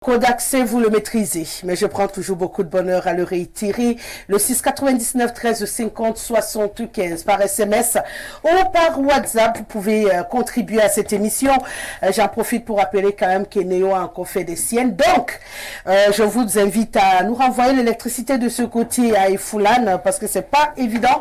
Code d'accès, vous le maîtrisez, mais je prends toujours beaucoup de bonheur à le réitérer. Le 699 13 50 75 par SMS ou par WhatsApp, vous pouvez contribuer à cette émission. J'en profite pour rappeler quand même qu'Eneo a encore fait des siennes. Donc, je vous invite à nous renvoyer l'électricité de ce côté à Ifoulane parce que c'est pas évident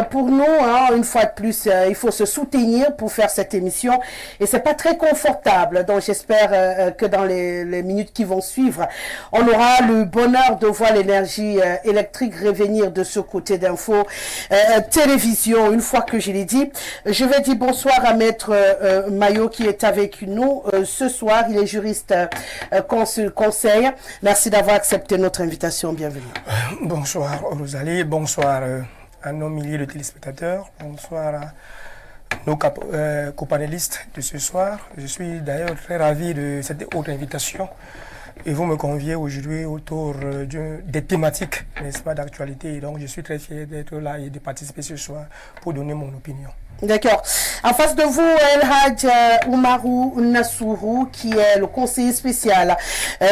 pour nous. Hein, une fois de plus, il faut se soutenir pour faire cette émission et c'est pas très confortable. Donc, j'espère que dans les minutes qui vont suivre, on aura le bonheur de voir l'énergie électrique revenir de ce côté d'info télévision. Une fois que je l'ai dit, je vais dire bonsoir à Maître Mayo qui est avec nous ce soir. Il est juriste conseil. Merci d'avoir accepté notre invitation. Bienvenue. Bonsoir Rosalie, bonsoir à nos milliers de téléspectateurs, bonsoir à nos copanélistes de ce soir. Je suis d'ailleurs très ravi de cette haute invitation et vous me conviez aujourd'hui autour des thématiques, n'est-ce pas, d'actualité. Donc je suis très fier d'être là et de participer ce soir pour donner mon opinion. D'accord. En face de vous, El Hadj Oumarou Nassourou, qui est le conseiller spécial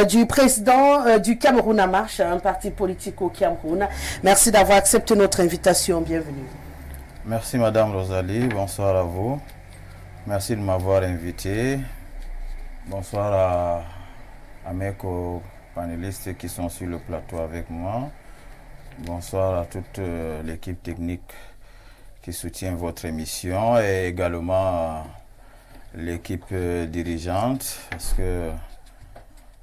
du président du Cameroun en marche, un parti politique au Cameroun. Merci d'avoir accepté notre invitation. Bienvenue. Merci Madame Rosalie, bonsoir à vous. Merci de m'avoir invité. Bonsoir à mes co-panélistes qui sont sur le plateau avec moi. Bonsoir à toute l'équipe technique qui soutient votre émission et également l'équipe dirigeante parce que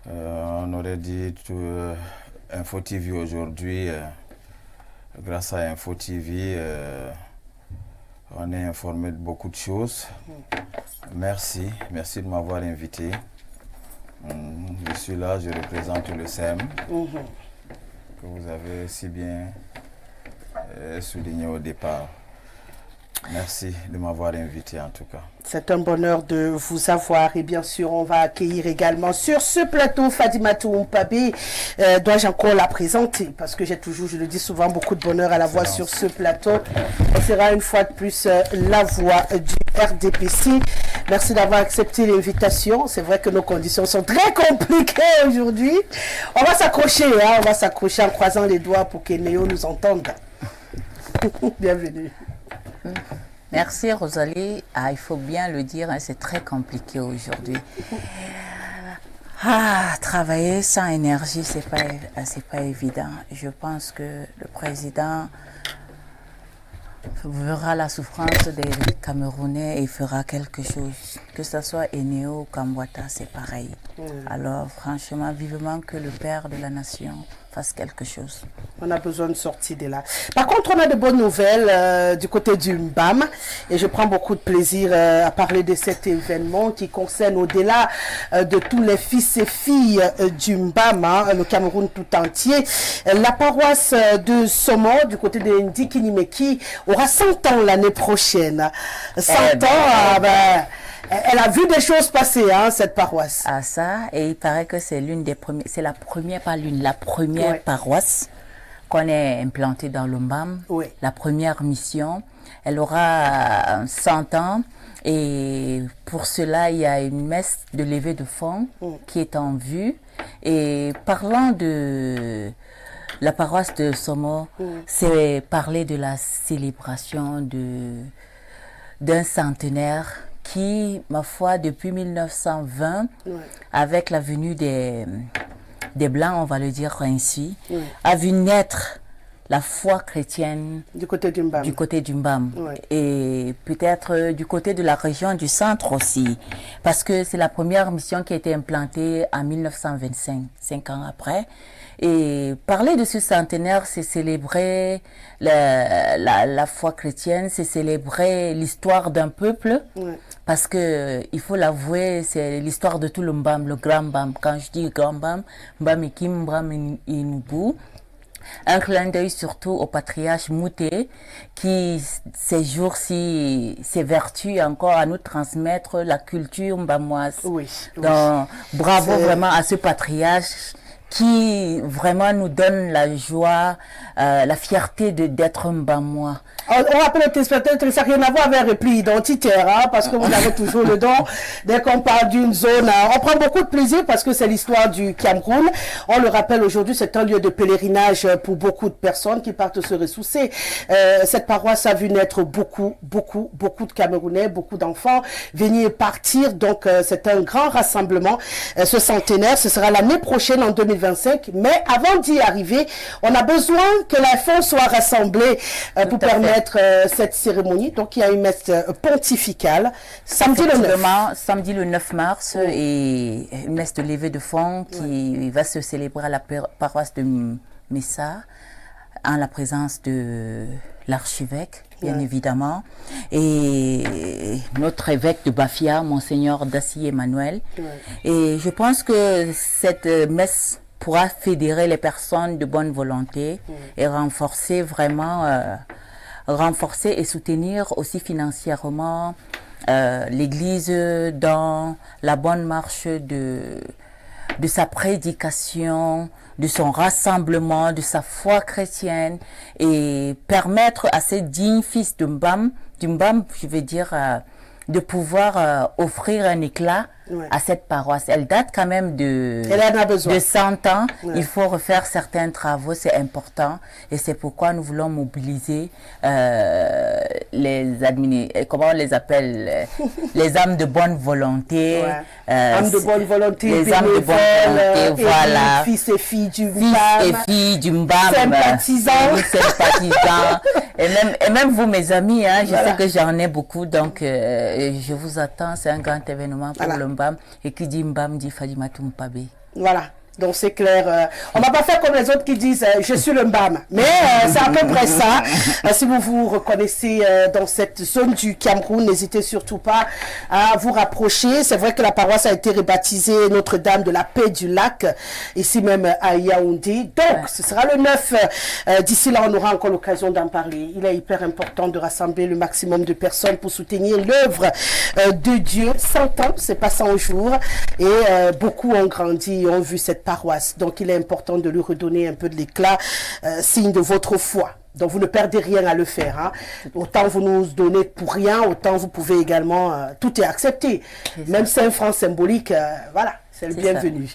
on aurait dit Info TV aujourd'hui, grâce à Info TV, on est informé de beaucoup de choses. Merci de m'avoir invité. Je suis là, je représente le SEM, que vous avez si bien souligné au départ. Merci de m'avoir invité en tout cas. C'est un bonheur de vous avoir et bien sûr on va accueillir également sur ce plateau Fadimatou Mpabé. Dois-je encore la présenter parce que j'ai toujours, je le dis souvent, beaucoup de bonheur à la voir sur ce plateau. Elle sera une fois de plus la voix du RDPC. Merci d'avoir accepté l'invitation. C'est vrai que nos conditions sont très compliquées aujourd'hui. On va s'accrocher, hein, on va s'accrocher en croisant les doigts pour qu'Eneo nous entende. Bienvenue. Merci Rosalie. Il faut bien le dire, hein, c'est très compliqué aujourd'hui. Travailler sans énergie, c'est pas évident. Je pense que le président verra la souffrance des Camerounais et fera quelque chose. Que ce soit Eneo ou Kambwata, c'est pareil. Alors franchement, vivement que le père de la nation fasse quelque chose. On a besoin de sortir de là. Par contre, on a de bonnes nouvelles du côté du Mbam et je prends beaucoup de plaisir à parler de cet événement qui concerne au-delà de tous les fils et filles du Mbam, hein, le Cameroun tout entier. La paroisse de Somo du côté de Ndikinimeki aura 100 ans l'année prochaine. 100 ans, elle a vu des choses passer, hein, cette paroisse. Ça, et il paraît que c'est l'une des premières, c'est la première paroisse qu'on est implantée dans le Mbam. Oui. La première mission. Elle aura 100 ans et pour cela, il y a une messe de levée de fonds qui est en vue. Et parlant de la paroisse de Somo, c'est parler de la célébration d'un centenaire qui, ma foi, depuis 1920, avec la venue des Blancs, on va le dire ainsi, a vu naître la foi chrétienne du côté du Mbam. Et peut-être du côté de la région du centre aussi, parce que c'est la première mission qui a été implantée en 1925, 5 ans après. Et parler de ce centenaire, c'est célébrer la foi chrétienne, c'est célébrer l'histoire d'un peuple, parce que il faut l'avouer, c'est l'histoire de tout le Mbam, le grand Mbam. Quand je dis grand Mbam, Mbam Ekim, Mbam Inubu. Un clin d'œil surtout au patriarche Mouté qui, ces jours-ci, s'évertue encore à nous transmettre la culture mbamoise. Donc, bravo vraiment à ce patriarche qui vraiment nous donne la joie, la fierté d'être Mbamois. On rappelle aux téléspectateurs que ça n'a rien à voir avec un repli identitaire, hein, parce que vous avez toujours le don. Dès qu'on parle d'une zone, on prend beaucoup de plaisir parce que c'est l'histoire du Cameroun. On le rappelle aujourd'hui, c'est un lieu de pèlerinage pour beaucoup de personnes qui partent se ressourcer. Cette paroisse a vu naître beaucoup de Camerounais, beaucoup d'enfants venir et partir. Donc, c'est un grand rassemblement. Ce centenaire, ce sera l'année prochaine en 2025. Mais avant d'y arriver, on a besoin que les fonds soient rassemblés pour permettre cette cérémonie. Donc, il y a une messe pontificale samedi le 9 mars et une messe de levée de fonds qui va se célébrer à la paroisse de Messa en la présence de l'archevêque, bien évidemment, et notre évêque de Bafia, Monseigneur Dacier Emmanuel. Et je pense que cette messe pourra fédérer les personnes de bonne volonté et renforcer vraiment renforcer et soutenir aussi financièrement l'Église dans la bonne marche de sa prédication, de son rassemblement, de sa foi chrétienne et permettre à ces dignes fils d'Umbam, je veux dire, de pouvoir offrir un éclat à cette paroisse. Elle date quand même de 100 ans. Il faut refaire certains travaux, c'est important. Et c'est pourquoi nous voulons mobiliser comment on les appelle, les âmes de bonne volonté. Âmes de bonne volonté, les âmes de bonne volonté, voilà. Fils et filles du Mbam. Sympathisants. Et même vous, mes amis, hein, je sais que j'en ai beaucoup, donc je vous attends. C'est un grand événement pour le Mbam. Et qui dit Mbam dit Fadimatou Mpabe. Voilà. Donc c'est clair, on va pas faire comme les autres qui disent je suis le Mbam, mais c'est à peu près ça. Si vous vous reconnaissez dans cette zone du Cameroun, n'hésitez surtout pas à vous rapprocher. C'est vrai que la paroisse a été rebaptisée Notre-Dame de la Paix du Lac, ici même à Yaoundé. Donc ce sera le 9. D'ici là, on aura encore l'occasion d'en parler. Il est hyper important de rassembler le maximum de personnes pour soutenir l'œuvre de Dieu. 100 ans, c'est pas 100 jours. Et beaucoup ont grandi et ont vu cette paroisse. Donc, il est important de lui redonner un peu de l'éclat, signe de votre foi. Donc, vous ne perdez rien à le faire. Hein. Autant vous nous donnez pour rien, autant vous pouvez également... tout est accepté. Même 5 francs symboliques, voilà, c'est le bienvenu.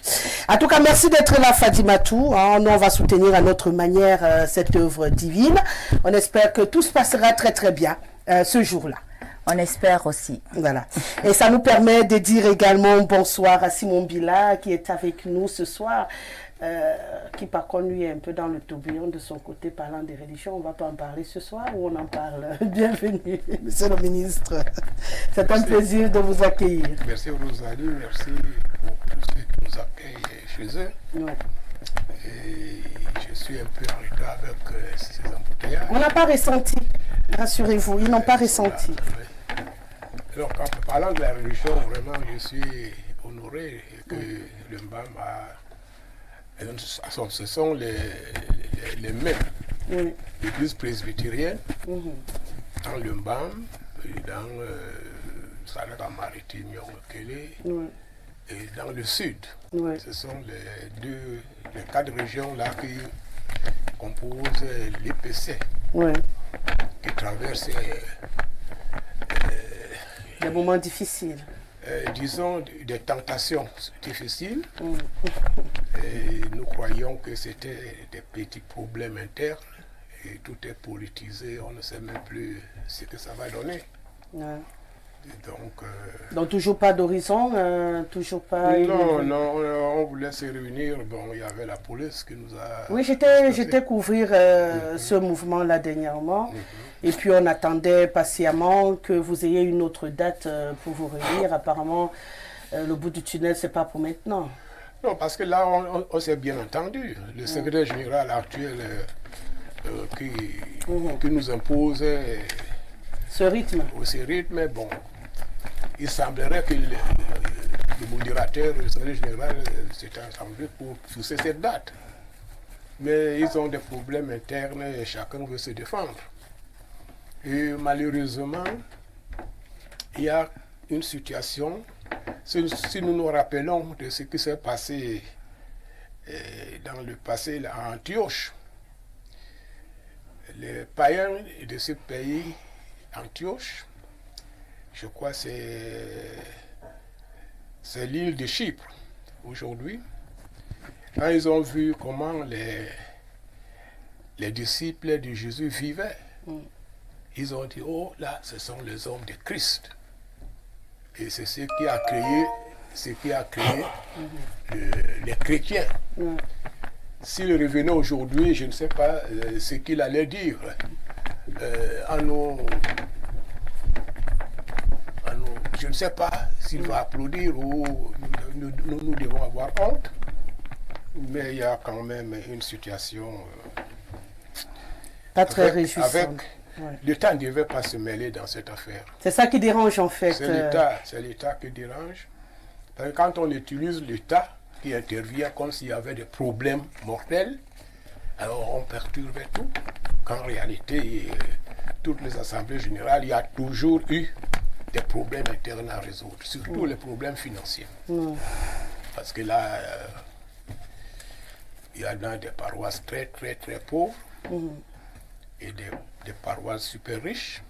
En tout cas, merci d'être là, Fadimatou. Hein. Nous, on va soutenir à notre manière cette œuvre divine. On espère que tout se passera très, très bien ce jour-là. On espère aussi. Voilà. Et ça nous permet de dire également bonsoir à Simon Bila qui est avec nous ce soir, qui par contre lui est un peu dans le tourbillon de son côté parlant des religions. On ne va pas en parler ce soir ou on en parle. Bienvenue, monsieur le ministre. C'est un plaisir de vous accueillir. Merci Rosalie, merci pour tous ceux qui nous accueillent chez eux. Ouais. Et je suis un peu en retard avec ces embouteillages. On n'a pas ressenti, rassurez-vous, ils n'ont pas ressenti. Alors, en parlant de la religion, vraiment, je suis honoré que le Mbam ce sont les mêmes. L'église presbytérienne, dans le Mbam, dans Salaka Maritime, Yongokele, et dans le sud. Ce sont les 4 régions-là qui composent l'IPC, qui traversent des moments difficiles. Disons des tentations difficiles. Et nous croyons que c'était des petits problèmes internes et tout est politisé, on ne sait même plus ce que ça va donner. Donc toujours pas d'horizon, toujours pas... Non, on voulait se réunir, bon, il y avait la police qui nous a... Oui, j'étais couvrir ce mouvement-là dernièrement, et puis on attendait patiemment que vous ayez une autre date pour vous réunir. Apparemment, le bout du tunnel, c'est pas pour maintenant. Non, parce que là, on s'est bien entendu. Le secrétaire général actuel qui nous impose... ce rythme. Bon, il semblerait que le modérateur, le secrétaire général, s'est assemblé pour pousser cette date. Mais ils ont des problèmes internes et chacun veut se défendre. Et malheureusement, il y a une situation, si nous nous rappelons de ce qui s'est passé dans le passé à Antioche, Les païens de ce pays, Antioche, je crois que c'est l'île de Chypre aujourd'hui, quand ils ont vu comment les disciples de Jésus vivaient, ils ont dit, oh là, ce sont les hommes de Christ. Et c'est ce qui a créé les chrétiens. S'il revenait aujourd'hui, je ne sais pas ce qu'il allait dire je ne sais pas s'il va applaudir ou nous devons avoir honte, mais il y a quand même une situation pas très réjouissante. L'État ne devait pas se mêler dans cette affaire. C'est ça qui dérange en fait. C'est l'État qui dérange. Parce que quand on utilise l'État qui intervient comme s'il y avait des problèmes mortels, alors on perturbait tout. Qu'en réalité, toutes les assemblées générales, il y a toujours eu des problèmes internes à résoudre, surtout les problèmes financiers. Parce que là, il y en a des paroisses très très très pauvres et des paroisses super riches.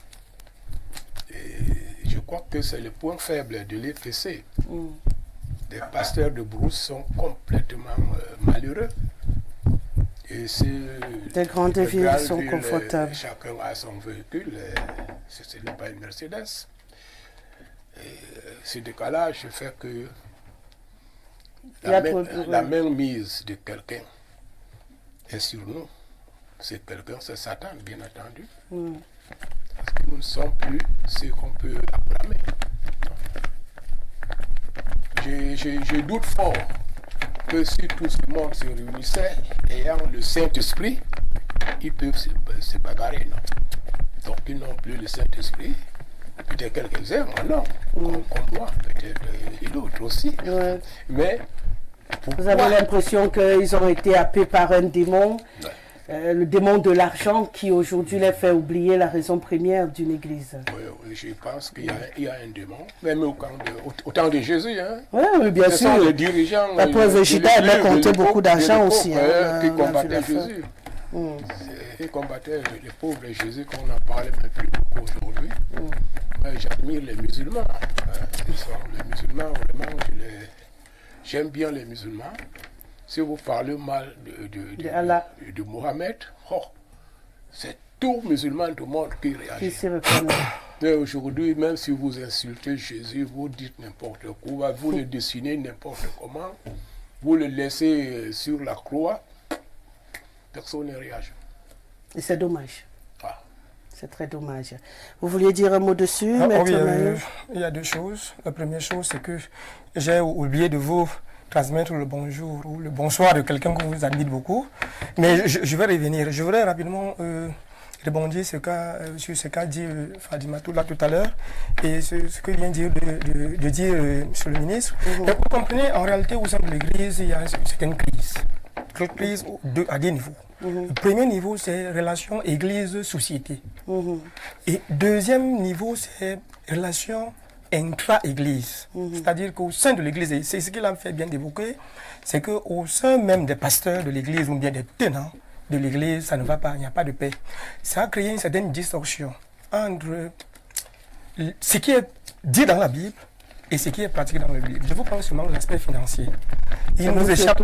Et je crois que c'est le point faible de l'EPC. Les pasteurs de brousse sont complètement malheureux. Et des grandes villes sont confortables. Chacun a son véhicule, ce n'est pas une Mercedes. Et ce décalage fait que la main mise de quelqu'un est sur nous. C'est quelqu'un, c'est Satan, bien entendu. Parce que nous ne sommes plus ce qu'on peut acclamer. Je doute fort que si tout ce monde se réunissait ayant le Saint-Esprit, ils peuvent se bagarrer, non. Donc ils n'ont plus le Saint-Esprit. Peut-être quelques-uns, non. Comme moi, peut-être et d'autres aussi. Mais vous avez l'impression qu'ils ont été happés par un démon, le démon de l'argent qui aujourd'hui les fait oublier la raison première d'une église. Oui, je pense qu'il y a un démon, même au temps de Jésus. Hein. Oui, bien sûr. Les dirigeants. La pauvre Judas avait compté beaucoup d'argent aussi. Qui combattaient Jésus. Ils combattaient les pauvres de Jésus qu'on n'en parlait même plus beaucoup aujourd'hui. J'admire les musulmans. Les musulmans, vraiment, j'aime bien les musulmans. Si vous parlez mal de Mohamed, c'est tout musulman du monde qui réagit. Mais aujourd'hui, même si vous insultez Jésus, vous dites n'importe quoi, vous le dessinez n'importe comment, vous le laissez sur la croix, personne ne réagit. Et c'est dommage. C'est très dommage. Vous vouliez dire un mot dessus, Maître Maillot? Il y a deux choses. La première chose, c'est que j'ai oublié de vous transmettre le bonjour ou le bonsoir de quelqu'un que vous admirez beaucoup. Mais je vais revenir. Je voudrais rapidement rebondir sur ce qu'a dit Fadima tout à l'heure et ce que vient de dire Monsieur le ministre. Et vous comprenez, en réalité, au sein de l'Église, il y a une crise. Une crise à deux niveaux. Le premier niveau, c'est relation Église-société. Et deuxième niveau, c'est relation intra-Église. C'est-à-dire qu'au sein de l'Église, et c'est ce qu'il a fait bien d'évoquer, c'est qu'au sein même des pasteurs de l'Église ou bien des tenants de l'Église, ça ne va pas, il n'y a pas de paix. Ça a créé une certaine distorsion entre ce qui est dit dans la Bible et ce qui est pratiqué dans la Bible. Je vous parle seulement de l'aspect financier. Il ne vous échappe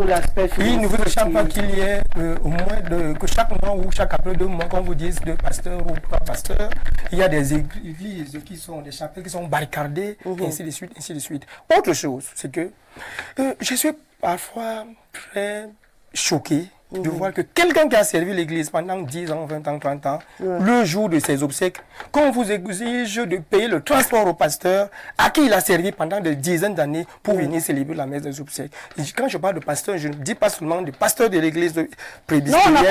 pas qu'il y ait au moins que chaque mois ou chaque après 2 mois, qu'on vous dise 2 pasteurs ou 3 pasteurs, il y a des églises qui sont des chapelles qui sont barricadées, et ainsi de suite, ainsi de suite. Autre chose, c'est que je suis parfois très choqué de voir que quelqu'un qui a servi l'Église pendant 10 ans, 20 ans, 30 ans, le jour de ses obsèques, qu'on vous exige de payer le transport au pasteur à qui il a servi pendant des dizaines d'années pour venir célébrer la messe des obsèques. Et quand je parle de pasteur, je ne dis pas seulement de pasteur de l'Église presbytérienne. Non, on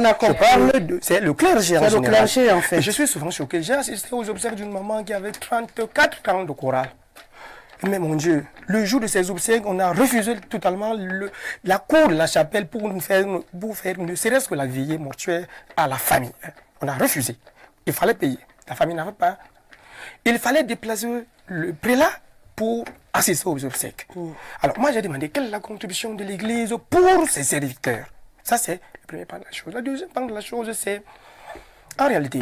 a compris. Je parle c'est le clergé en général. C'est le clergé en fait. Et je suis souvent choqué. J'ai assisté aux obsèques d'une maman qui avait 34 ans de chorale. Mais mon Dieu, le jour de ces obsèques, on a refusé totalement la cour de la chapelle pour faire ne serait-ce que la veillée mortuaire à la famille. On a refusé. Il fallait payer. La famille n'avait pas. Il fallait déplacer le prélat pour assister aux obsèques. Alors moi j'ai demandé quelle est la contribution de l'Église pour ses serviteurs. Ça c'est le premier part de la chose. La deuxième part de la chose c'est En réalité,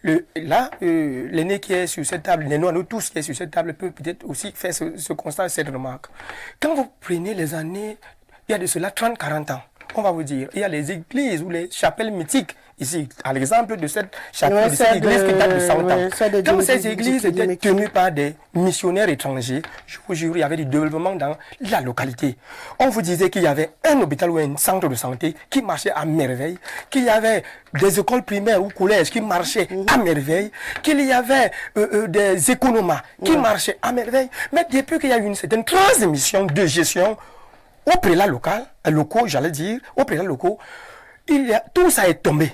l'aîné qui est sur cette table, l'aîné à nous tous qui est sur cette table peut peut-être aussi faire ce constat, cette remarque. Quand vous prenez les années, il y a de cela 30-40 ans, on va vous dire, il y a les églises ou les chapelles mythiques. Ici, à l'exemple de cette chapelle, de cette église qui date de 100 ans. Quand ces églises étaient tenues par des missionnaires étrangers, je vous jure, il y avait du développement dans la localité. On vous disait qu'il y avait un hôpital ou un centre de santé qui marchait à merveille, qu'il y avait des écoles primaires ou collèges qui marchaient à merveille, qu'il y avait des économas qui marchaient à merveille. Mais depuis qu'il y a eu une certaine transmission de gestion au prélat local, locaux, j'allais dire, au prélat locaux, tout ça est tombé.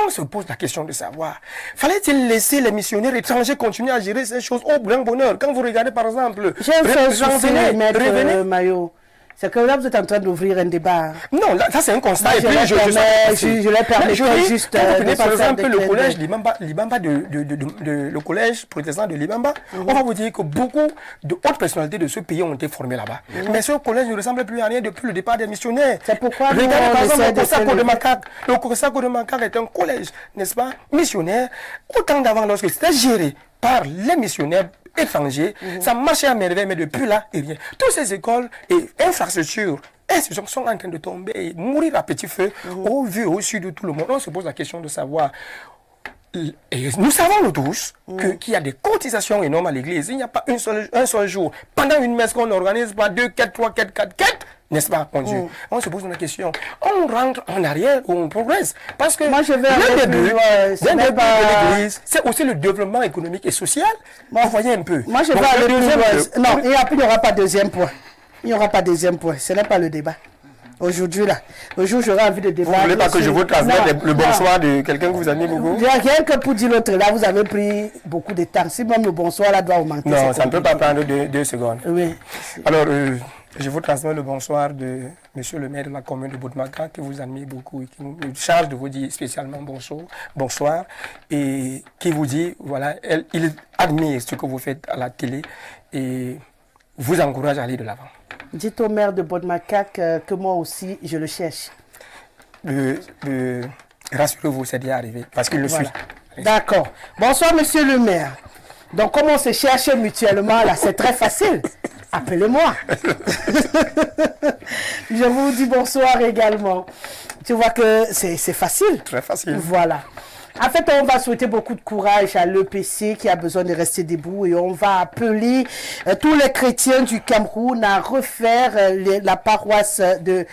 On se pose la question de savoir, fallait-il laisser les missionnaires étrangers continuer à gérer ces choses au grand bonheur? Quand vous regardez par exemple, j'ai un souci, Maître Mayo. C'est que là, vous êtes en train d'ouvrir un débat. Non, là, ça c'est un constat. Je le permets juste. Par exemple, le collège Libamba le collège protestant de Libamba, on va vous dire que beaucoup de hautes personnalités de ce pays ont été formées là-bas. Mais ce collège ne ressemble plus à rien depuis le départ des missionnaires. C'est pourquoi regardez par exemple le Cosaco de Macaque. Le Cosaco de Macaque est un collège, n'est-ce pas, missionnaire, autant d'avant lorsque c'était géré par les missionnaires étrangers, ça marchait à merveille, mais depuis là, et rien. Toutes ces écoles et institutions sont en train de tomber et mourir à petit feu au vu, au sud de tout le monde. On se pose la question de savoir, et nous savons nous tous qu'il y a des cotisations énormes à l'église. Il n'y a pas un seul jour. Pendant une messe qu'on organise, pas 2, 4, 3, 4, 4, 4, n'est-ce pas, mon Dieu? On se pose la question. On rentre en arrière ou on progresse? Parce que moi, je vais le début de l'église, c'est aussi le développement économique et social. Vous voyez un peu. Moi, je vais aller plus loin. Non, il n'y aura pas deuxième point. Il n'y aura pas deuxième point. Ce n'est pas le débat. Aujourd'hui, là. Aujourd'hui, j'aurais envie de débattre. Vous ne voulez pas que je vous transmette le bonsoir de quelqu'un que vous admirez beaucoup? Rien que pour dire l'autre, là, vous avez pris beaucoup de temps. Si même le bonsoir, là, doit augmenter. Non, ça ne peut pas prendre 2 secondes. Oui. Alors, je vous transmets le bonsoir de monsieur le maire de la commune de Boutmaka, qui vous admire beaucoup et qui nous charge de vous dire spécialement bonsoir, et qui vous dit, voilà, il admire ce que vous faites à la télé et vous encourage à aller de l'avant. Dites au maire de Boutmaka que moi aussi, je le cherche. Rassurez-vous, c'est déjà arrivé, parce qu'il le suit. D'accord. Bonsoir, monsieur le maire. Donc, comme on se cherche mutuellement, là, c'est très facile. Appelez-moi. Je vous dis bonsoir également. Tu vois que c'est facile. Très facile. Voilà. En fait, on va souhaiter beaucoup de courage à l'EPC qui a besoin de rester debout et on va appeler tous les chrétiens du Cameroun à refaire la paroisse de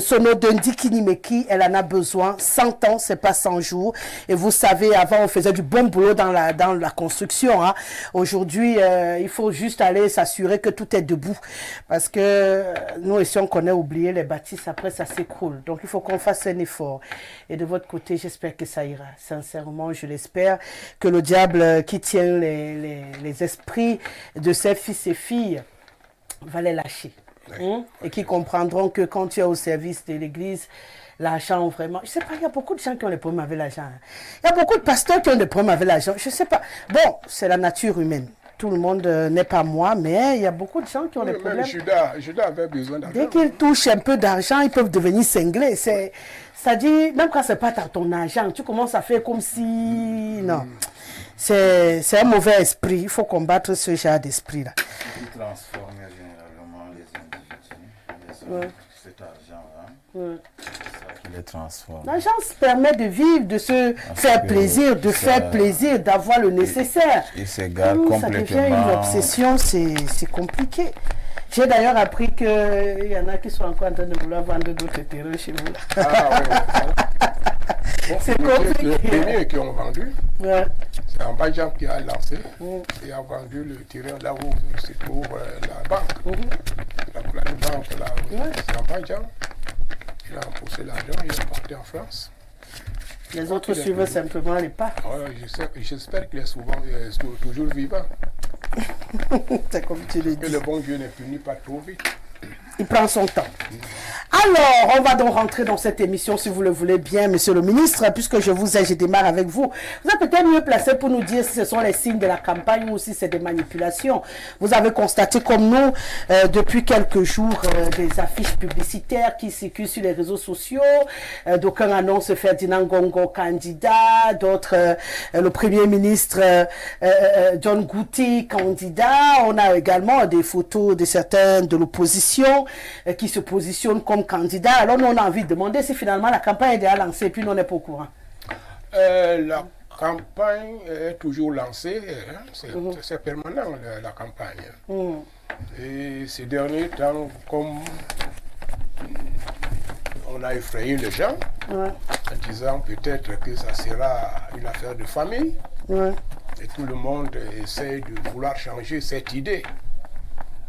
Sono de Ndikinimeki. Elle en a besoin. 100 ans, c'est pas 100 jours. Et vous savez, avant, on faisait du bon boulot dans la construction. Hein. Aujourd'hui, il faut juste aller s'assurer que tout est debout. Parce que nous, ici, on connaît oublier les bâtisses. Après, ça s'écroule. Donc, il faut qu'on fasse un effort. Et de votre côté, j'espère que ça ira. Sincèrement, je l'espère, que le diable qui tient les esprits de ses fils et filles va les lâcher. Et qui comprendront que quand tu es au service de l'église, l'argent vraiment... Je ne sais pas, il y a beaucoup de gens qui ont des problèmes avec l'argent. Il y a beaucoup de pasteurs qui ont des problèmes avec l'argent. Je ne sais pas. Bon, c'est la nature humaine. Tout le monde n'est pas moi, mais il y a beaucoup de gens qui ont des problèmes. Judas avait besoin d'argent. Dès qu'ils touchent un peu d'argent, ils peuvent devenir cinglés. Ça dit, même quand ce n'est pas ton argent, tu commences à faire comme si... Non. C'est un mauvais esprit. Il faut combattre ce genre d'esprit-là. Qui transforme généralement les individus, cet argent-là. C'est ça qui les transforme. L'argent permet de vivre, de se faire plaisir, d'avoir le nécessaire. Il s'égale complètement. Ça devient une obsession, c'est compliqué. J'ai d'ailleurs appris qu'il y en a qui sont encore en train de vouloir vendre d'autres terrains chez vous. Ah oui. C'est compliqué. Les premiers qui ont vendu, c'est un Banjam qui a lancé et a vendu le terrain là où se trouve la banque. La banque là, c'est un Banjam. Il a poussé l'argent, il est parti en France. Les autres suivent simplement les pas. J'espère qu'il est toujours vivant. C'est comme tu le dis. Que le bon Dieu ne punit pas trop vite. Il prend son temps. Alors, on va donc rentrer dans cette émission, si vous le voulez bien, monsieur le ministre, puisque je démarre avec vous. Vous êtes peut-être mieux placé pour nous dire si ce sont les signes de la campagne ou si c'est des manipulations. Vous avez constaté, comme nous, depuis quelques jours, des affiches publicitaires qui circulent sur les réseaux sociaux. D'aucuns annoncent Ferdinand Gongo candidat, d'autres le Premier ministre John Gouti candidat. On a également des photos de certains de l'opposition qui se positionnent comme candidats. Alors nous, on a envie de demander si finalement la campagne est déjà lancée et puis nous, on n'est pas au courant. La campagne est toujours lancée, hein, c'est permanent la campagne. Et ces derniers temps, comme on a effrayé les gens en disant peut-être que ça sera une affaire de famille, et tout le monde essaie de vouloir changer cette idée.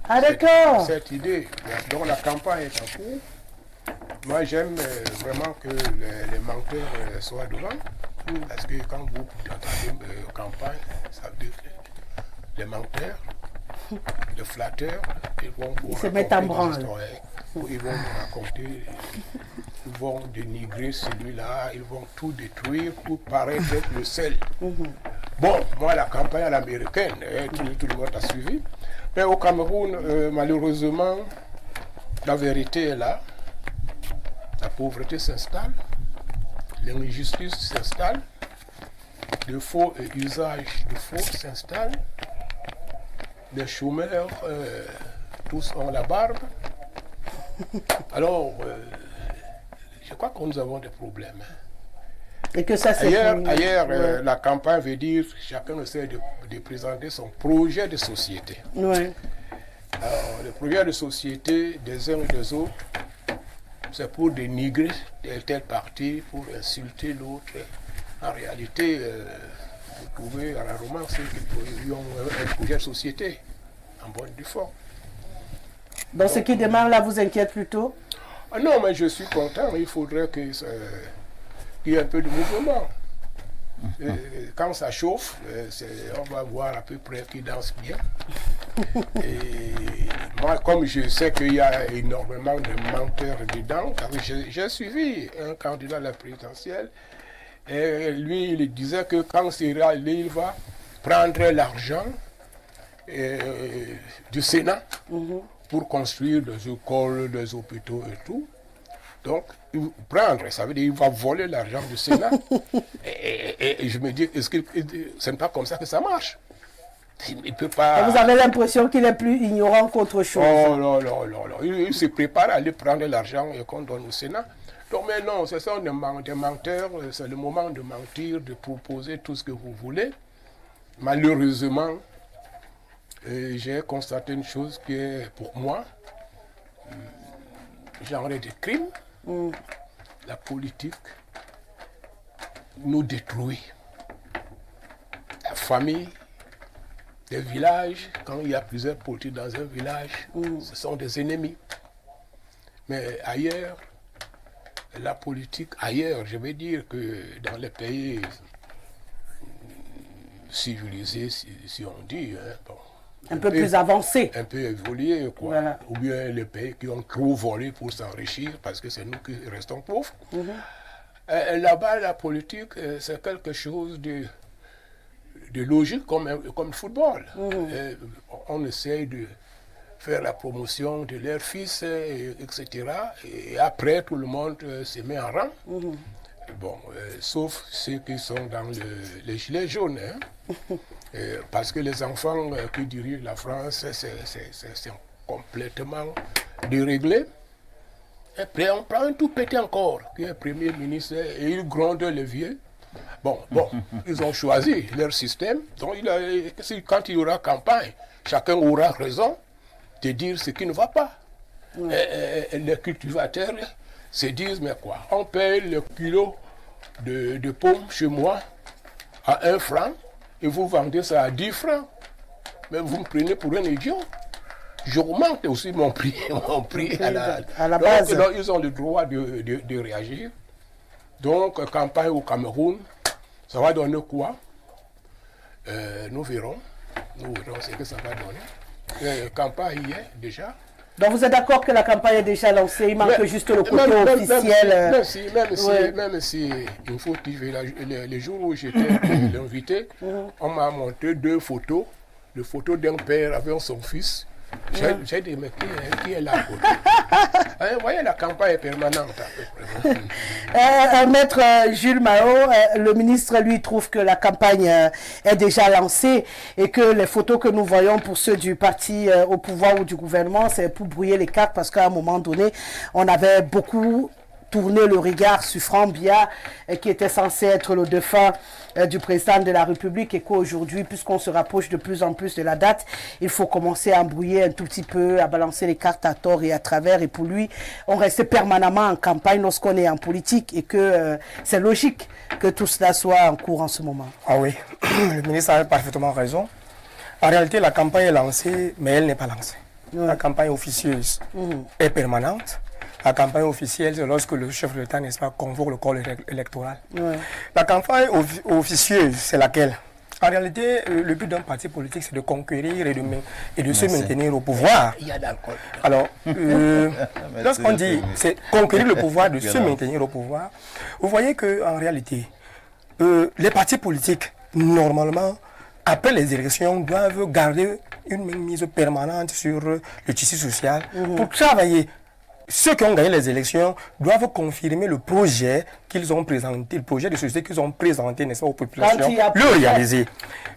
Ah d'accord. Cette idée. Donc la campagne est en cours. Moi j'aime vraiment que les menteurs soient devant. Parce que quand vous entendez campagne, ça veut dire que les menteurs, les flatteurs, ils vont vous se mettent en branle. Ils vont vous raconter, ils vont dénigrer celui-là, ils vont tout détruire pour paraître être le seul. Bon, moi la campagne à l'américaine, tout le monde a suivi. Mais au Cameroun, malheureusement, la vérité est là. La pauvreté s'installe, l'injustice s'installe, le faux usage de faux s'installe, les chômeurs, tous ont la barbe. Alors, je crois que nous avons des problèmes. Et que ça, c'est ailleurs la campagne veut dire chacun essaie de présenter son projet de société. Ouais. Alors, le projet de société des uns et des autres, c'est pour dénigrer tel parti, pour insulter l'autre. En réalité, vous trouvez rarement ceux qui ont un projet de société en bonne et due forme. Donc ce qui démarre là vous inquiète plutôt? Ah non, mais je suis content. Il faudrait qu'il y ait un peu de mouvement. Quand ça chauffe, on va voir à peu près qui danse bien. Et moi, comme je sais qu'il y a énormément de menteurs dedans, j'ai suivi un candidat à la présidentielle, et lui, il disait que quand c'est allé, il va prendre l'argent du Sénat pour construire des écoles, des hôpitaux et tout. Donc, prendre, ça veut dire qu'il va voler l'argent du Sénat. et je me dis, est-ce que ce n'est pas comme ça que ça marche? Il peut pas... Et vous avez l'impression qu'il est plus ignorant qu'autre chose. Oh non, non, non, non. Il se prépare à aller prendre l'argent qu'on donne au Sénat. Donc, mais non, ce sont des menteurs. C'est le moment de mentir, de proposer tout ce que vous voulez. Malheureusement, j'ai constaté une chose qui est, pour moi, genre de crime. La politique nous détruit. La famille, les villages, quand il y a plusieurs politiques dans un village, ce sont des ennemis. Mais ailleurs, la politique, ailleurs, je veux dire que dans les pays civilisés, si on dit, hein, bon, un peu plus avancé. Un peu évolué, quoi. Voilà. Ou bien les pays qui ont trop volé pour s'enrichir, parce que c'est nous qui restons pauvres. Là-bas, la politique, c'est quelque chose de logique, comme le football. On essaye de faire la promotion de leurs fils, etc. Et après, tout le monde se met en rang. Bon, sauf ceux qui sont dans les gilets jaunes. Hein. Parce que les enfants qui dirigent la France, c'est complètement déréglé. Et après, on prend un tout petit encore, qui est Premier ministre, et il gronde les vieux. Bon, ils ont choisi leur système. Donc, quand il y aura campagne, chacun aura raison de dire ce qui ne va pas. Les cultivateurs se disent, mais quoi, on paye le kilo de pommes chez moi à 1 franc et vous vendez ça à 10 francs. Mais vous me prenez pour un idiot. J'augmente aussi mon prix, à la base. Donc, ils ont le droit de réagir. Donc, campagne au Cameroun, ça va donner quoi? Nous verrons ce que ça va donner. Campagne hier déjà. Donc vous êtes d'accord que la campagne est déjà lancée, il manque juste le côté officiel. Même si, il faut dire, les jours où j'étais l'invité, on m'a montré 2 photos, de photos d'un père avec son fils. J'ai dit, mais qui est là? Vous voyez, la campagne est permanente. Maître Jules Mahot, le ministre, lui, trouve que la campagne est déjà lancée et que les photos que nous voyons pour ceux du parti au pouvoir ou du gouvernement, c'est pour brouiller les cartes parce qu'à un moment donné, on avait beaucoup tourné le regard sur Franck Biya, qui était censé être le défunt du président de la République, et qu'aujourd'hui, puisqu'on se rapproche de plus en plus de la date, il faut commencer à embrouiller un tout petit peu, à balancer les cartes à tort et à travers. Et pour lui, on restait permanemment en campagne lorsqu'on est en politique et que c'est logique que tout cela soit en cours en ce moment. Ah oui, le ministre a parfaitement raison. En réalité, la campagne est lancée, mais elle n'est pas lancée. La campagne officieuse est permanente. La campagne officielle, c'est lorsque le chef de l'État, n'est-ce pas, convoque le corps électoral. La campagne officieuse, c'est laquelle? En réalité, le but d'un parti politique, c'est de conquérir et de se maintenir au pouvoir. Il y a d'alcool. Alors, lorsqu'on dit c'est conquérir le pouvoir, de se maintenir au pouvoir, vous voyez qu'en réalité, les partis politiques, normalement, après les élections, doivent garder une mise permanente sur le tissu social pour travailler. Ceux qui ont gagné les élections doivent confirmer le projet qu'ils ont présenté, le projet de société qu'ils ont présenté, n'est-ce pas, aux populations, le réaliser.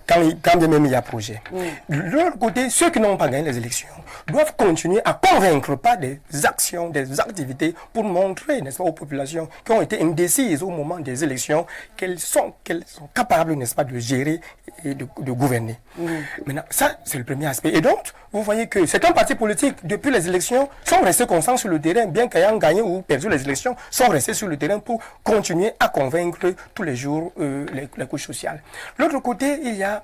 Quand bien même il y a projet. De l'autre côté, ceux qui n'ont pas gagné les élections doivent continuer à convaincre par des actions, des activités pour montrer, n'est-ce pas, aux populations qui ont été indécises au moment des élections qu'elles sont capables, n'est-ce pas, de gérer et de gouverner. Maintenant, ça, c'est le premier aspect. Et donc, vous voyez que certains partis politiques, depuis les élections, sont restés constants sur le terrain, bien qu'ayant gagné ou perdu les élections, sont restés sur le terrain pour continuer à convaincre tous les jours les couches sociales. De l'autre côté, il y a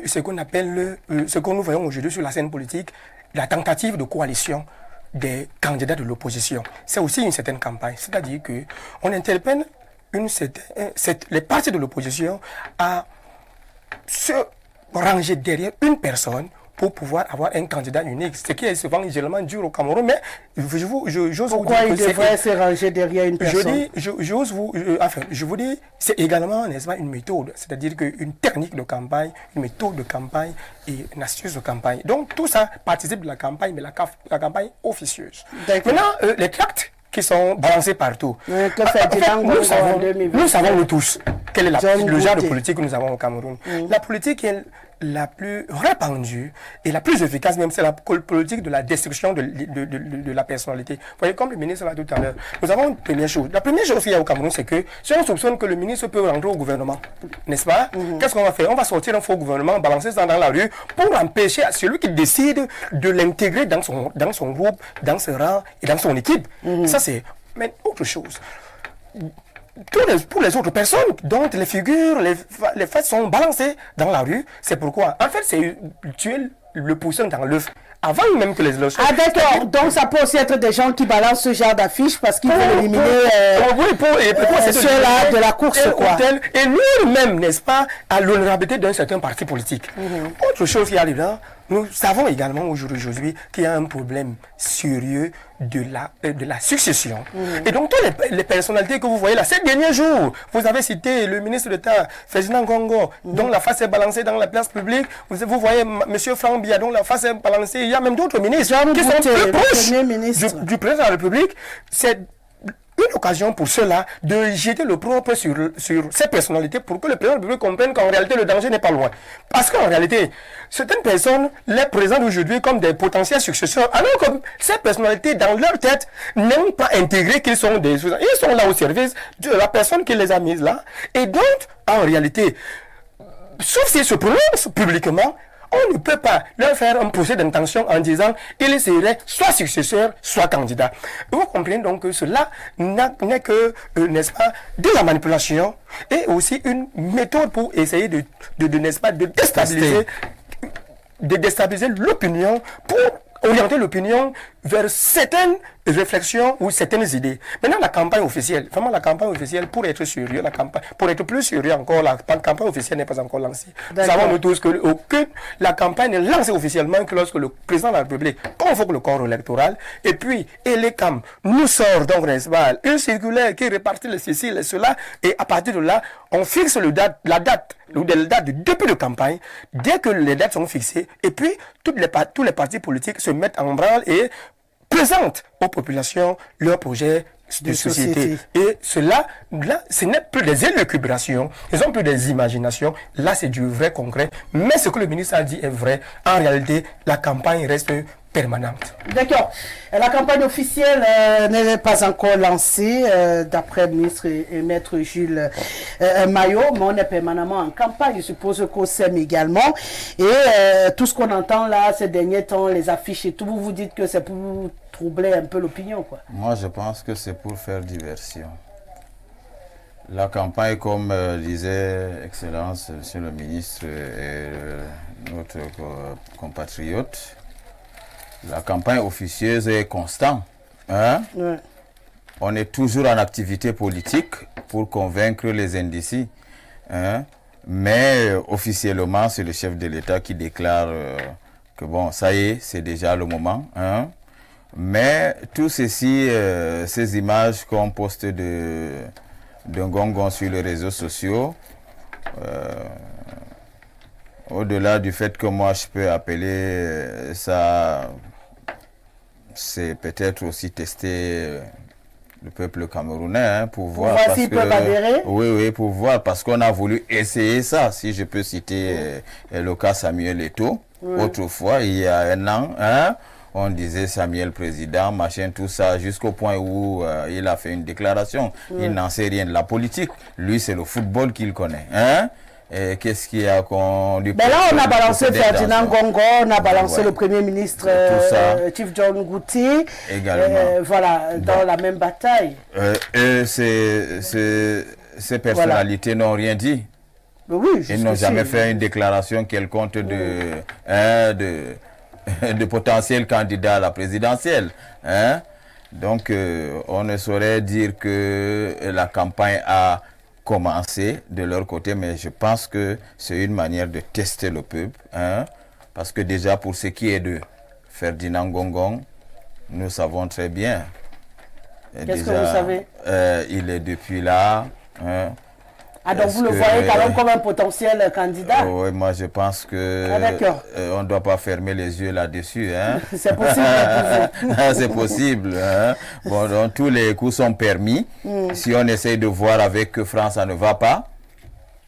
ce qu'on appelle, ce que nous voyons aujourd'hui sur la scène politique, la tentative de coalition des candidats de l'opposition. C'est aussi une certaine campagne, c'est-à-dire qu'on interpelle les partis de l'opposition à se ranger derrière une personne pour pouvoir avoir un candidat unique, ce qui est souvent généralement dur au Cameroun, mais j'ose vous dire... Pourquoi il devrait se ranger derrière une personne? Je vous dis, c'est également, n'est-ce pas, une méthode, c'est-à-dire une technique de campagne, une méthode de campagne et une astuce de campagne. Donc tout ça participe de la campagne, mais la campagne officieuse. Maintenant, les tracts qui sont balancés partout. Nous savons nous tous quel est le genre de politique que nous avons au Cameroun. La politique est la plus répandue et la plus efficace, même c'est la politique de la destruction de la personnalité. Vous voyez, comme le ministre l'a dit tout à l'heure, nous avons une première chose. La première chose qu'il y a au Cameroun, c'est que si on soupçonne que le ministre peut rentrer au gouvernement, n'est-ce pas? Qu'est-ce qu'on va faire? On va sortir un faux gouvernement, balancer ça dans la rue pour empêcher celui qui décide de l'intégrer dans son groupe, dans ses rangs et dans son équipe. Ça, c'est... Mais autre chose. Pour les autres personnes dont les figures, les faits sont balancés dans la rue, c'est pourquoi, en fait, c'est tuer le poussin dans l'œuf. Avant même que les élections... Ah d'accord, donc ça peut aussi être des gens qui balancent ce genre d'affiches parce qu'ils veulent éliminer ceux-là de la course, quoi. Et nous-mêmes, n'est-ce pas, à l'honorabilité d'un certain parti politique. Autre chose qui arrive là, nous savons également aujourd'hui qu'il y a un problème sérieux de la succession. Et donc, toutes les personnalités que vous voyez là, ces derniers jours, vous avez cité le ministre d'État, Ferdinand Gongo, dont la face est balancée dans la place publique. Vous voyez M. Franck Biya, dont la face est balancée. Il y a même d'autres ministres qui sont plus proches du président de la République. C'est une occasion pour ceux-là de jeter le propre sur ces personnalités pour que le président de la République comprenne qu'en réalité le danger n'est pas loin. Parce qu'en réalité, certaines personnes les présentent aujourd'hui comme des potentiels successeurs, alors que ces personnalités, dans leur tête, n'aiment pas intégrer qu'ils sont des... Ils sont là au service de la personne qui les a mises là. Et donc, en réalité, sauf s'ils se prononcent publiquement, on ne peut pas leur faire un procès d'intention en disant qu'ils seraient soit successeurs, soit candidats. Vous comprenez donc que cela n'est que, n'est-ce pas, de la manipulation et aussi une méthode pour essayer n'est-ce pas, de déstabiliser l'opinion, pour orienter l'opinion vers certaines réflexions ou certaines idées. Maintenant, la campagne officielle, vraiment la campagne officielle, pour être sérieux, pour être plus sérieux encore, la campagne officielle n'est pas encore lancée. Nous savons nous tous que la campagne n'est lancée officiellement que lorsque le président de la République convoque le corps électoral et puis l'ECAM nous sort donc, n'est-ce pas, une circulaire qui répartit les ceci et cela, et à partir de là, on fixe la date de début de campagne. Dès que les dates sont fixées, et puis tous les partis politiques se mettent en branle et présentent aux populations leurs projets de société. Et cela, là, ce n'est plus des élucubrations, ce ne sont plus des imaginations. Là, c'est du vrai concret. Mais ce que le ministre a dit est vrai. En réalité, la campagne reste permanente. D'accord. La campagne officielle n'est pas encore lancée, d'après le ministre et maître Jules Maillot, mais on est permanemment en campagne. Je suppose qu'on s'aime également. Et tout ce qu'on entend là, ces derniers temps, les affiches et tout, vous dites que c'est pour troubler un peu l'opinion, quoi. Moi, je pense que c'est pour faire diversion. La campagne, comme disait Excellence, Monsieur le ministre et notre compatriote, la campagne officieuse est constante. Hein? Ouais. On est toujours en activité politique pour convaincre les indécis. Hein? Mais officiellement, c'est le chef de l'État qui déclare que bon, ça y est, c'est déjà le moment. Hein? Mais tout ceci, ces images qu'on poste d'un gongon sur les réseaux sociaux, au-delà du fait que moi je peux appeler ça, c'est peut-être aussi tester le peuple camerounais hein, pour voir s'ils peuvent adhérer. Oui, pour voir, parce qu'on a voulu essayer ça. Si je peux citer le cas Samuel Eto'o, autrefois, il y a un an, hein, on disait Samuel président, machin, tout ça, jusqu'au point où il a fait une déclaration. Il n'en sait rien de la politique. Lui, c'est le football qu'il connaît. Hein? Et qu'est-ce qu'il y a qu'on lui... Ben là, on a balancé Ferdinand Gongo, on a balancé le Premier ministre Chief John Ngouti. Également. Voilà, dans la même bataille. Et ces personnalités n'ont rien dit. Oui, ils n'ont jamais fait une déclaration quelconque de potentiel candidat à la présidentielle. Hein? Donc, on ne saurait dire que la campagne a commencé de leur côté, mais je pense que c'est une manière de tester le peuple. Hein? Parce que déjà, pour ce qui est de Ferdinand Gongon, nous savons très bien. Qu'est-ce que vous savez? Il est depuis là. Hein? Ah, donc vous le voyez quand même comme un potentiel candidat? Oui, moi je pense que on ne doit pas fermer les yeux là-dessus. Hein? C'est possible. C'est possible. Hein? Bon, donc tous les coups sont permis. Si on essaye de voir avec que France, ça ne va pas.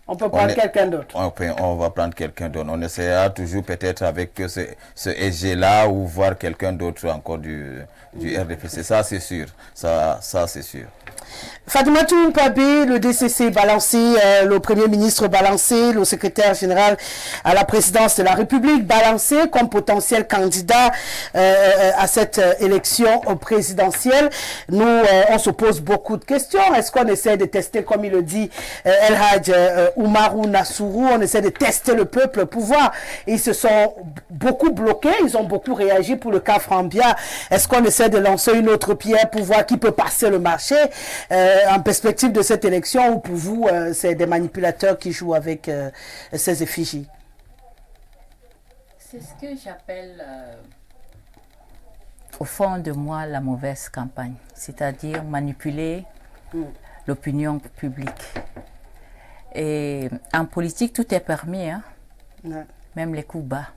On peut prendre quelqu'un d'autre. On va prendre quelqu'un d'autre. On essaiera toujours peut-être avec ce SG-là ou voir quelqu'un d'autre encore du RDPC. Ça, c'est sûr. Ça c'est sûr. Fatoumata Mpabe, le DCC balancé, le Premier ministre balancé, le secrétaire général à la présidence de la République balancé comme potentiel candidat à cette élection présidentielle. Nous, on se pose beaucoup de questions. Est-ce qu'on essaie de tester, comme il le dit El Hadj Oumarou Nassourou, on essaie de tester le peuple, le pouvoir. Ils se sont beaucoup bloqués, ils ont beaucoup réagi pour le cas Frambia. Est-ce qu'on essaie de lancer une autre pierre pour voir qui peut passer le marché en perspective de cette élection, ou pour vous, c'est des manipulateurs qui jouent avec ces effigies? C'est ce que j'appelle, au fond de moi, la mauvaise campagne. C'est-à-dire manipuler l'opinion publique. Et en politique, tout est permis, hein? Même les coups bas.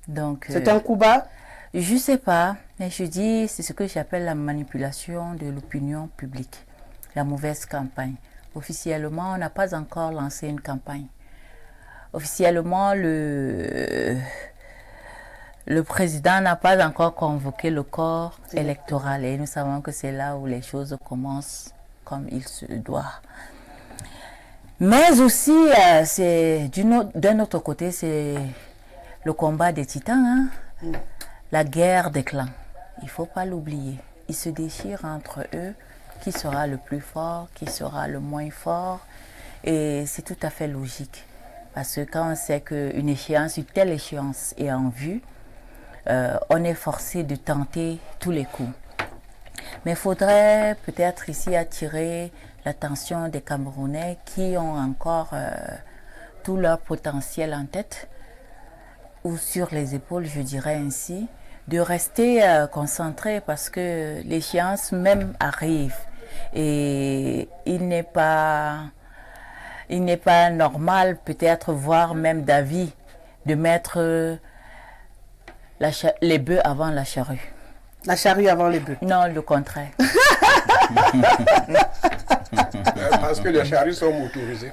Donc, c'est un coup bas? Je ne sais pas, mais je dis, c'est ce que j'appelle la manipulation de l'opinion publique. La mauvaise campagne. Officiellement, on n'a pas encore lancé une campagne. Officiellement, le président n'a pas encore convoqué le corps électoral. Et nous savons que c'est là où les choses commencent comme il se doit. Mais aussi, d'un autre côté, c'est le combat des titans, hein? La guerre des clans. Il ne faut pas l'oublier. Ils se déchirent entre eux. Qui sera le plus fort, qui sera le moins fort. Et c'est tout à fait logique. Parce que quand on sait qu'une échéance, une telle échéance est en vue, on est forcé de tenter tous les coups. Mais il faudrait peut-être ici attirer l'attention des Camerounais qui ont encore tout leur potentiel en tête ou sur les épaules, je dirais ainsi, de rester concentrés parce que l'échéance même arrive et il n'est pas normal peut-être, voire même d'avis, de mettre les bœufs avant la charrue. La charrue avant les bœufs. Non, le contraire. Parce que les charrues sont motorisées.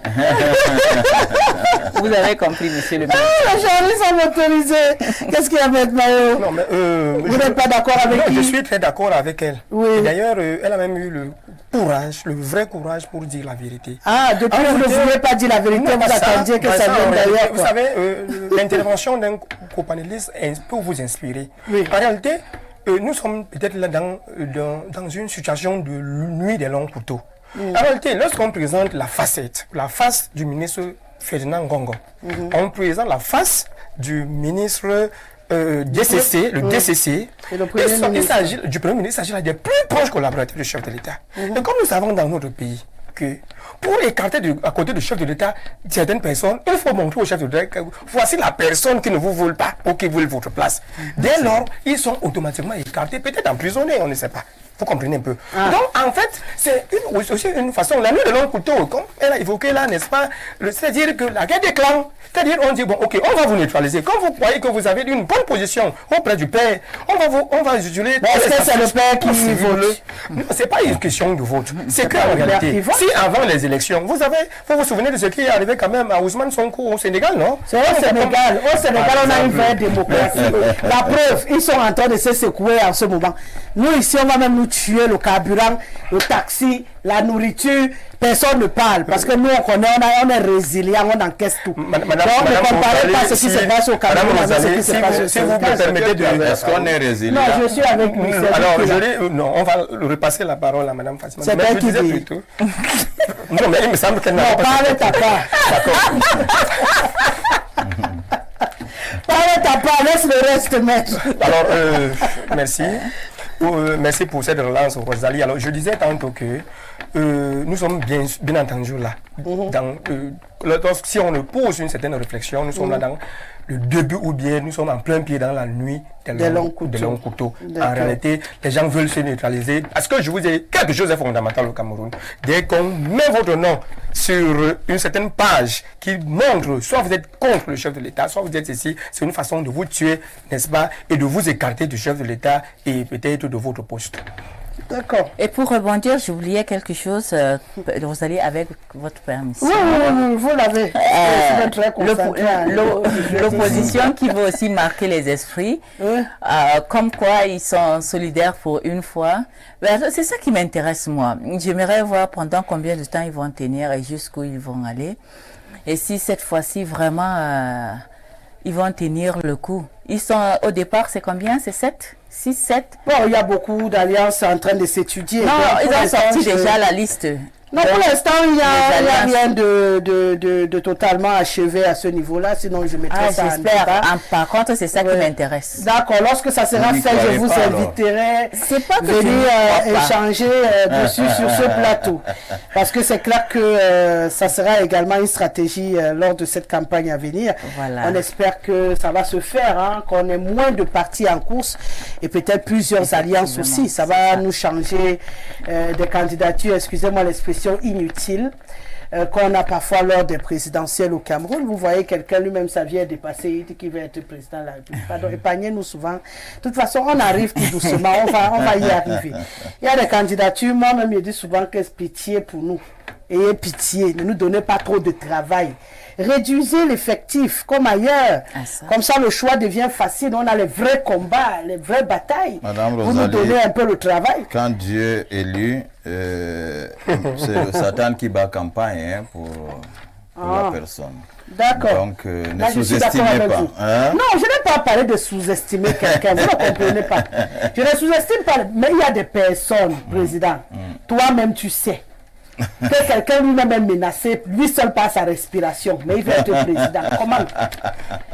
Vous avez compris, monsieur le maire. Les charrues sont motorisées. Qu'est-ce qu'il y a avec Mayo? Non, mais, Vous n'êtes pas d'accord avec non, qui? Je suis très d'accord avec elle. Oui. D'ailleurs, elle a même eu le courage, le vrai courage pour dire la vérité. Ah, depuis que vous ne vouliez pas dire la vérité, Non, vous attendiez que ça vienne d'ailleurs. Vous savez, l'intervention d'un copanéliste peut vous inspirer. Oui. En réalité, nous sommes peut-être là dans une situation de nuit des longs couteaux. En réalité, lorsqu'on présente la face du ministre Ferdinand Ngongo, on présente la face du ministre DCC, le DCC, Et le Premier ministre. il s'agit du Premier ministre, il s'agit des plus proches collaborateurs du chef de l'État. Et comme nous savons dans notre pays que pour écarter à côté du chef de l'État certaines personnes, il faut montrer au chef de l'État que voici la personne qui ne vous veut pas ou qui veut votre place. Dès lors, ils sont automatiquement écartés, peut-être emprisonnés, on ne sait pas. Vous comprenez un peu. Donc, en fait, c'est aussi une façon, la nuit de long couteau, comme elle a évoqué là, n'est-ce pas, c'est-à-dire que la guerre des clans, c'est-à-dire on dit, bon, ok, on va vous neutraliser. Quand vous croyez que vous avez une bonne position auprès du père, on va juger... Est-ce que c'est le père qui vote? Non, c'est pas une question de vote. C'est qu'en réalité, si avant les élections, vous vous souvenez de ce qui est arrivé quand même à Ousmane Sonko au Sénégal, non? C'est au Sénégal. Au Sénégal, on a une vraie démocratie. La preuve, ils sont en train de se secouer en ce moment. Nous, ici, on va même nous tuer le carburant, le taxi, la nourriture. Personne ne parle parce que nous, on connaît, on est résilient, on encaisse tout. Donc, ne comparez pas ce qui se passe au Cameroun avec ce qui se passe au Sénégal. Est-ce qu'on est résilient? Non, je suis avec lui. Alors, non, on va repasser la parole à Mme Fatima. C'est elle qui dit. Plutôt... non, mais il me semble qu'elle n'a pas... Parle ta part. D'accord. Parle ta part, laisse le reste, maître. Alors, merci. Merci pour cette relance, Rosalie. Alors, je disais tantôt que nous sommes bien entendu là. Si on pose une certaine réflexion, nous sommes là dans le début ou bien nous sommes en plein pied dans la nuit des longs couteaux. En réalité, les gens veulent se neutraliser. Parce que je vous dis, quelque chose est fondamental au Cameroun. Dès qu'on met votre nom sur une certaine page qui montre, soit vous êtes contre le chef de l'État, soit vous êtes ici, c'est une façon de vous tuer, n'est-ce pas, et de vous écarter du chef de l'État et peut-être de votre poste. D'accord. Et pour rebondir, j'oubliais quelque chose, Rosalie, avec votre permission. Oui, vous l'avez. L'opposition qui veut aussi marquer les esprits, comme quoi ils sont solidaires pour une fois. C'est ça qui m'intéresse, moi. J'aimerais voir pendant combien de temps ils vont tenir et jusqu'où ils vont aller. Et si cette fois-ci, vraiment, ils vont tenir le coup. Ils sont, au départ, c'est combien? C'est 7? 6, 7? Bon, il y a beaucoup d'alliances en train de s'étudier. Non, ils ont sorti déjà la liste. Non, pour l'instant, il n'y a rien de totalement achevé à ce niveau-là, sinon je mettrai ça en débat. Par contre, c'est ça qui m'intéresse. D'accord, lorsque ça sera fait, je vous inviterai à venir échanger dessus sur ce plateau. Parce que c'est clair que ça sera également une stratégie lors de cette campagne à venir. Voilà. On espère que ça va se faire, hein, qu'on ait moins de partis en course et peut-être plusieurs alliances aussi. Ça va nous changer des candidatures, excusez-moi l'expression, inutile qu'on a parfois lors des présidentielles au Cameroun. Vous voyez, quelqu'un lui-même, ça vient dépasser, il dit qu'il veut être président de la République. Pardon, épargnez-nous souvent. De toute façon, on arrive tout doucement, on va y arriver. Il y a des candidatures, moi-même, je dis souvent que c'est pitié pour nous. Ayez pitié, ne nous donnez pas trop de travail. Réduisez l'effectif, comme ailleurs. Comme ça, le choix devient facile. On a les vrais combats, les vraies batailles. Madame vous Rosalie, nous donnez un peu le travail. Quand Dieu est élu, c'est le Satan qui bat campagne pour la personne. D'accord. Donc, ne sous-estimez pas. Hein? Non, je n'ai pas parlé de sous-estimer quelqu'un. Vous ne comprenez pas. Je ne sous-estime pas. Mais il y a des personnes, président. Toi-même, tu sais. que quelqu'un lui-même est menacé, lui seul par sa respiration, mais il veut être président. Comment?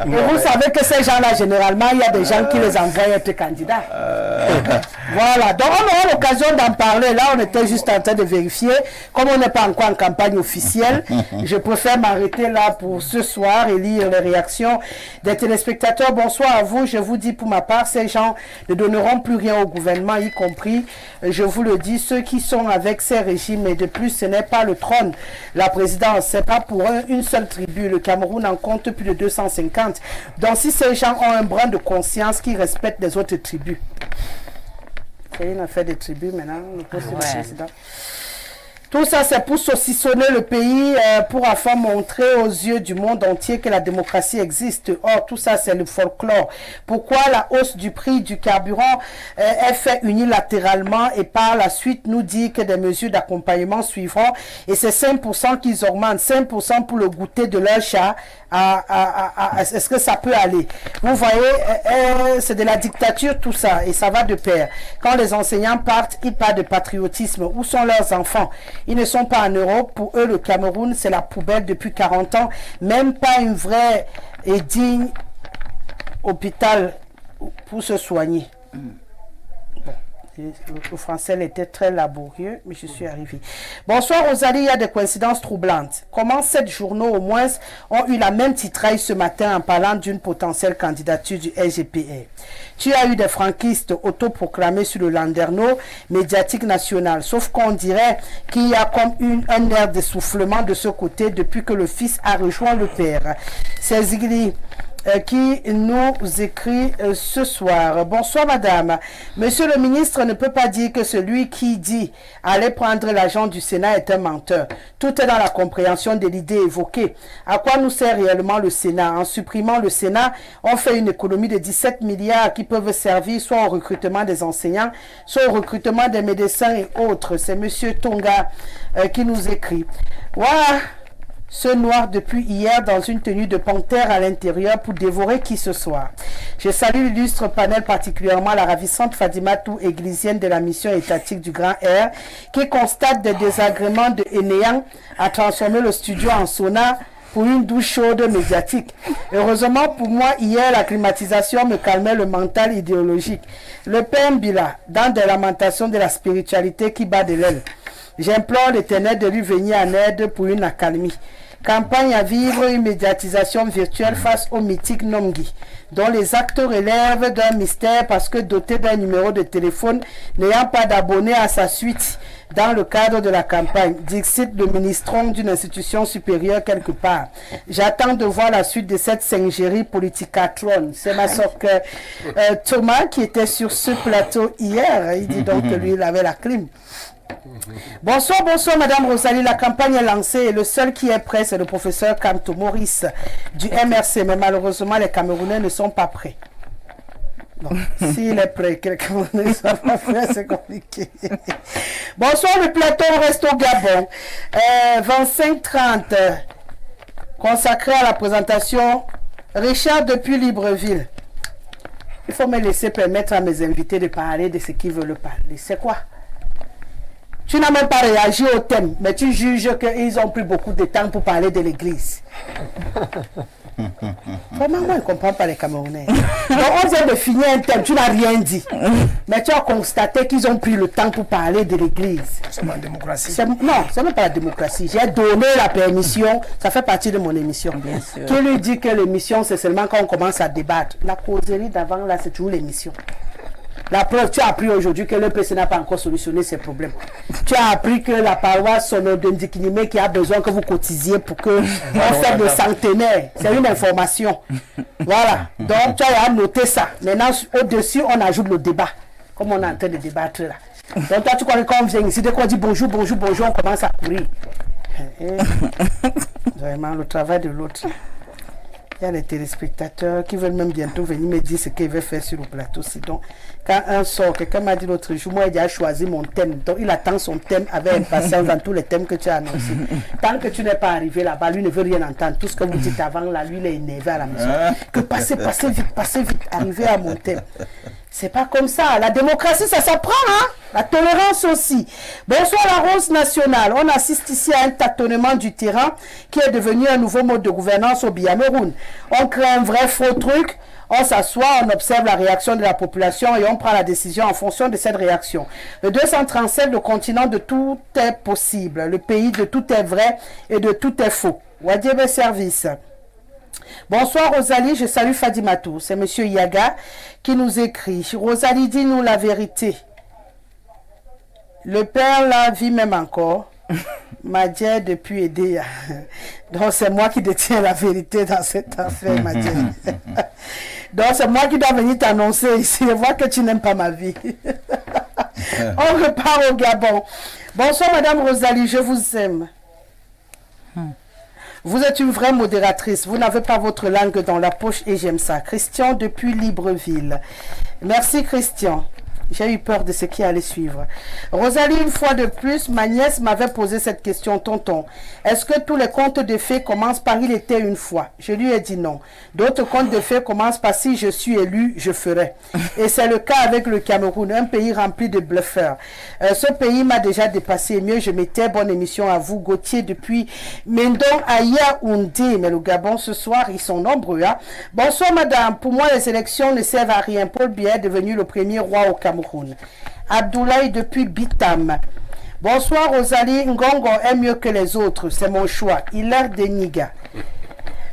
Et vous savez que ces gens-là, généralement, il y a des gens qui les envoient être candidats. Voilà, donc on aura l'occasion d'en parler. Là, on était juste en train de vérifier. Comme on n'est pas encore en campagne officielle, je préfère m'arrêter là pour ce soir et lire les réactions des téléspectateurs. Bonsoir à vous. Je vous dis pour ma part, ces gens ne donneront plus rien au gouvernement, y compris, je vous le dis, ceux qui sont avec ces régimes. Et de plus, ce n'est pas le trône, la présidence, c'est pas pour une seule tribu. Le Cameroun en compte plus de 250. Donc si ces gens ont un brin de conscience qui respectent les autres tribus. C'est une affaire de tribus maintenant, le poste de président. Tout ça, c'est pour saucissonner le pays, pour enfin montrer aux yeux du monde entier que la démocratie existe. Or, tout ça, c'est le folklore. Pourquoi la hausse du prix du carburant est faite unilatéralement et par la suite nous dit que des mesures d'accompagnement suivront et c'est 5% qu'ils augmentent, 5% pour le goûter de leur chat. Est-ce que ça peut aller? Vous voyez, c'est de la dictature tout ça et ça va de pair. Quand les enseignants partent, ils parlent de patriotisme. Où sont leurs enfants? Ils ne sont pas en Europe. Pour eux, le Cameroun, c'est la poubelle depuis 40 ans. Même pas une vraie et digne hôpital pour se soigner. Le français était très laborieux, mais je suis arrivée. Bonsoir Rosalie, il y a des coïncidences troublantes. Comment 7 journaux au moins ont eu la même titraille ce matin en parlant d'une potentielle candidature du SGPR? Tu as eu des franquistes autoproclamés sur le landerneau médiatique national, sauf qu'on dirait qu'il y a comme un air d'essoufflement de ce côté depuis que le fils a rejoint le père. C'est Zigli qui nous écrit ce soir. Bonsoir madame. Monsieur le ministre ne peut pas dire que celui qui dit aller prendre l'argent du Sénat est un menteur. Tout est dans la compréhension de l'idée évoquée. À quoi nous sert réellement le Sénat? En supprimant le Sénat, on fait une économie de 17 milliards qui peuvent servir soit au recrutement des enseignants, soit au recrutement des médecins et autres. C'est monsieur Tonga qui nous écrit. Voilà. Ce noir depuis hier dans une tenue de panthère à l'intérieur pour dévorer qui ce soit. Je salue l'illustre panel, particulièrement la ravissante Fadima Tou, églisienne de la mission étatique du Grand Air, qui constate des désagréments de Enéan à transformer le studio en sauna pour une douche chaude médiatique. Heureusement pour moi, hier, la climatisation me calmait le mental idéologique. Le père Mbila, dans des lamentations de la spiritualité qui bat de l'aile. J'implore l'Éternel de lui venir en aide pour une accalmie. Campagne à vivre une médiatisation virtuelle face au mythique Nomgi, dont les actes relèvent d'un mystère parce que doté d'un numéro de téléphone n'ayant pas d'abonnés à sa suite dans le cadre de la campagne. Dixit le ministron d'une institution supérieure quelque part. J'attends de voir la suite de cette singerie politicatron. C'est ma soeur Thomas qui était sur ce plateau hier. Il dit donc que lui, il avait la clim. Bonsoir, bonsoir Madame Rosalie. La campagne est lancée et le seul qui est prêt, c'est le professeur Kamto Maurice du MRC. Mais malheureusement, les Camerounais ne sont pas prêts. S'il est prêt, que les Camerounais ne sont pas prêts, c'est compliqué. Bonsoir, le plateau reste au Gabon. 25-30, consacré à la présentation. Richard depuis Libreville. Il faut me laisser permettre à mes invités de parler de ce qu'ils veulent parler. C'est quoi? Tu n'as même pas réagi au thème, mais tu juges qu'ils ont pris beaucoup de temps pour parler de l'église. Vraiment, moi, je ne comprends pas les Camerounais. Donc, on vient de finir un thème, tu n'as rien dit. Mais tu as constaté qu'ils ont pris le temps pour parler de l'église. C'est la démocratie. Non, ce n'est pas la démocratie. J'ai donné la permission, ça fait partie de mon émission. Bien sûr. Qui lui dit que l'émission, c'est seulement quand on commence à débattre. La causerie d'avant, là, c'est toujours l'émission. La preuve, tu as appris aujourd'hui que le PC n'a pas encore solutionné ses problèmes. Tu as appris que la paroisse Sono de Ndikinime qui a besoin que vous cotisiez pour que on fasse le centenaire. C'est une information. Voilà. Donc, tu as noté ça. Maintenant, au-dessus, on ajoute le débat. Comme on est en train de débattre là. Donc, toi, tu connais quand on vient ici, dès qu'on dit bonjour, bonjour, bonjour, on commence à courir. Vraiment, le travail de l'autre. Il y a les téléspectateurs qui veulent même bientôt venir me dire ce qu'ils veulent faire sur le plateau. Donc, quand un sort, quelqu'un m'a dit l'autre jour, moi, il a choisi mon thème. Donc, il attend son thème avec impatience dans tous les thèmes que tu as annoncés. Tant que tu n'es pas arrivé là-bas, lui ne veut rien entendre. Tout ce que vous dites avant, là, lui, il est énervé à la maison. Que passez vite, arrivez à mon thème. C'est pas comme ça. La démocratie, ça s'apprend, hein? La tolérance aussi. Bonsoir la Rose nationale. On assiste ici à un tâtonnement du terrain qui est devenu un nouveau mode de gouvernance au Cameroun. On crée un vrai faux truc. On s'assoit, on observe la réaction de la population et on prend la décision en fonction de cette réaction. Le 237, le continent de tout est possible. Le pays de tout est vrai et de tout est faux. Wadiebe service. Bonsoir Rosalie, je salue Fadimatou. C'est monsieur Yaga qui nous écrit. Rosalie, dis-nous la vérité. Le père là vit même encore. Madia depuis aider. Donc c'est moi qui détiens la vérité dans cette affaire, Madia. Donc c'est moi qui dois venir t'annoncer ici. Je vois que tu n'aimes pas ma vie. On repart au Gabon. Bonsoir Madame Rosalie, je vous aime. Vous êtes une vraie modératrice. Vous n'avez pas votre langue dans la poche et j'aime ça. Christian depuis Libreville. Merci Christian. J'ai eu peur de ce qui allait suivre. Rosalie, une fois de plus, ma nièce m'avait posé cette question, tonton. Est-ce que tous les contes de fées commencent par il était une fois? Je lui ai dit non. D'autres contes de fées commencent par si je suis élu, je ferai. Et c'est le cas avec le Cameroun, un pays rempli de bluffeurs. Ce pays m'a déjà dépassé. Mieux, je mettais bonne émission à vous, Gauthier, depuis Mendon à Yaoundé. Mais le Gabon, ce soir, ils sont nombreux. Hein? Bonsoir, madame. Pour moi, les élections ne servent à rien. Paul Biya est devenu le premier roi au Cameroun. Abdoulaye depuis Bitam. Bonsoir Rosalie, Ngongo est mieux que les autres, c'est mon choix. Hilaire de Niga.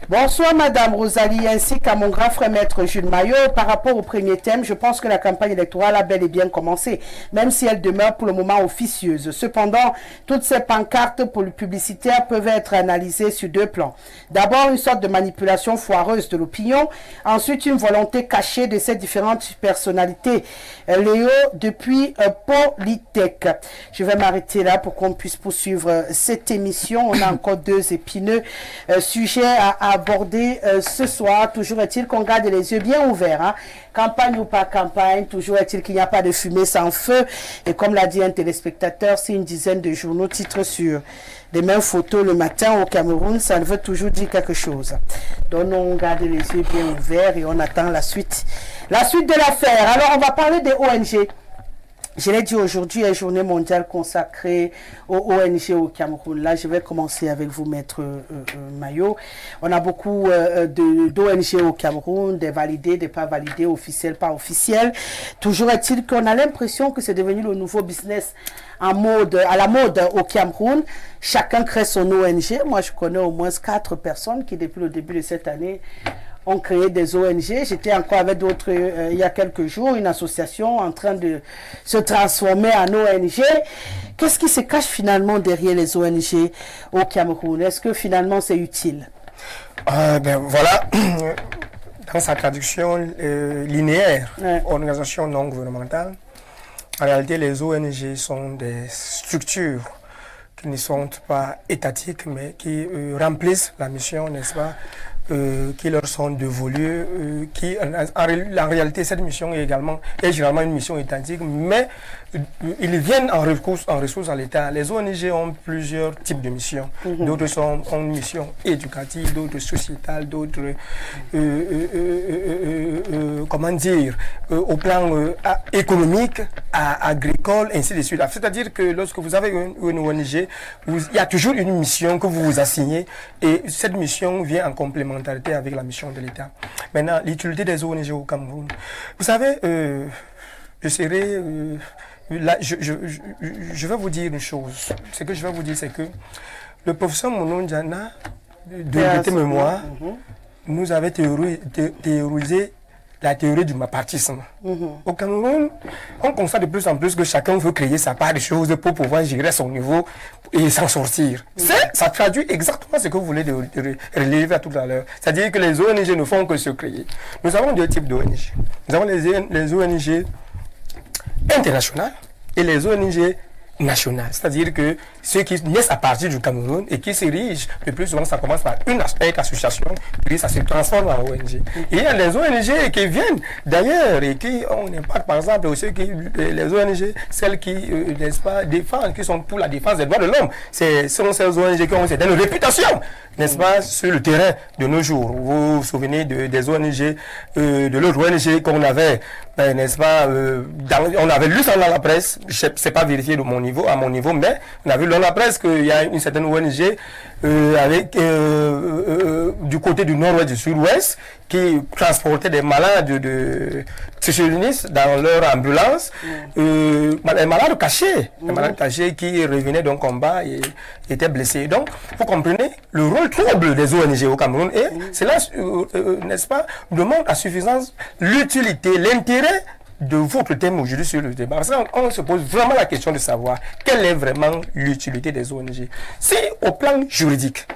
Bonsoir Madame Rosalie, ainsi qu'à mon grand frère Maître Jules Maillot. Par rapport au premier thème, je pense que la campagne électorale a bel et bien commencé, même si elle demeure pour le moment officieuse. Cependant, toutes ces pancartes publicitaires peuvent être analysées sur deux plans. D'abord, une sorte de manipulation foireuse de l'opinion. Ensuite, une volonté cachée de ces différentes personnalités. Léo, depuis Polytech. Je vais m'arrêter là pour qu'on puisse poursuivre cette émission. On a encore deux épineux sujets à aborder ce soir. Toujours est-il qu'on garde les yeux bien ouverts. Hein? Campagne ou pas campagne, toujours est-il qu'il n'y a pas de fumée sans feu. Et comme l'a dit un téléspectateur, c'est une dizaine de journaux titrent sur les mêmes photos le matin au Cameroun, ça veut toujours dire quelque chose. Donc on garde les yeux bien ouverts et on attend la suite. La suite de l'affaire. Alors on va parler des ONG. Je l'ai dit aujourd'hui, une journée mondiale consacrée aux ONG au Cameroun. Là, je vais commencer avec vous, Maître Maillot. On a beaucoup d'ONG au Cameroun, des validés, des pas validés, officiels, pas officiels. Toujours est-il qu'on a l'impression que c'est devenu le nouveau business à la mode au Cameroun. Chacun crée son ONG. Moi, je connais au moins 4 personnes qui, depuis le début de cette année, ont créé des ONG. J'étais encore avec d'autres il y a quelques jours, une association en train de se transformer en ONG. Qu'est-ce qui se cache finalement derrière les ONG au Cameroun? Est-ce que finalement c'est utile? Voilà, dans sa traduction linéaire, organisation non gouvernementale, en réalité les ONG sont des structures qui ne sont pas étatiques mais qui remplissent la mission, n'est-ce pas, qui leur sont dévolues, qui en réalité cette mission est généralement une mission étatique, mais ils viennent en ressources à l'État. Les ONG ont plusieurs types de missions. D'autres ont une mission éducative, d'autres sociétales, d'autres comment dire, au plan économique, agricole, ainsi de suite. C'est-à-dire que lorsque vous avez une ONG, il y a toujours une mission que vous vous assignez et cette mission vient en complémentarité avec la mission de l'État. Maintenant, l'utilité des ONG au Cameroun. Vous savez, là, je vais vous dire une chose. Ce que je vais vous dire, c'est que le professeur Mounon Diana, de mémoire, nous avait théorisé la théorie du mapartisme. Au Cameroun, on constate de plus en plus que chacun veut créer sa part de choses pour pouvoir gérer son niveau et s'en sortir. Ça traduit exactement ce que vous voulez relever tout à l'heure. C'est-à-dire que les ONG ne font que se créer. Nous avons deux types d'ONG. Nous avons les ONG internationales et les ONG nationale. C'est-à-dire que ceux qui naissent à partir du Cameroun et qui s'érigent, le plus souvent ça commence par une association, puis ça se transforme en ONG. Et il y a les ONG qui viennent d'ailleurs et qui ont un impact, par exemple, aussi les ONG, celles qui, n'est-ce pas, défendent, qui sont pour la défense des droits de l'homme. Ce sont ces ONG qui ont une certaine réputation, n'est-ce pas, sur le terrain de nos jours. Vous vous souvenez des ONG, de l'autre ONG qu'on avait, n'est-ce pas, on avait lu ça dans la presse, c'est pas vérifié de mon niveau, à mon niveau, mais on a vu dans la presse qu'il y a une certaine ONG du côté du nord-ouest, du sud-ouest, qui transportait des malades de sécessionnistes dans leur ambulance, des malades cachés, qui revenaient d'un combat et étaient blessés. Donc, vous comprenez le rôle trouble des ONG au Cameroun et cela, n'est-ce pas, demande à suffisance l'utilité, l'intérêt de votre thème aujourd'hui sur le débat. Parce qu'on se pose vraiment la question de savoir quelle est vraiment l'utilité des ONG. Si au plan juridique,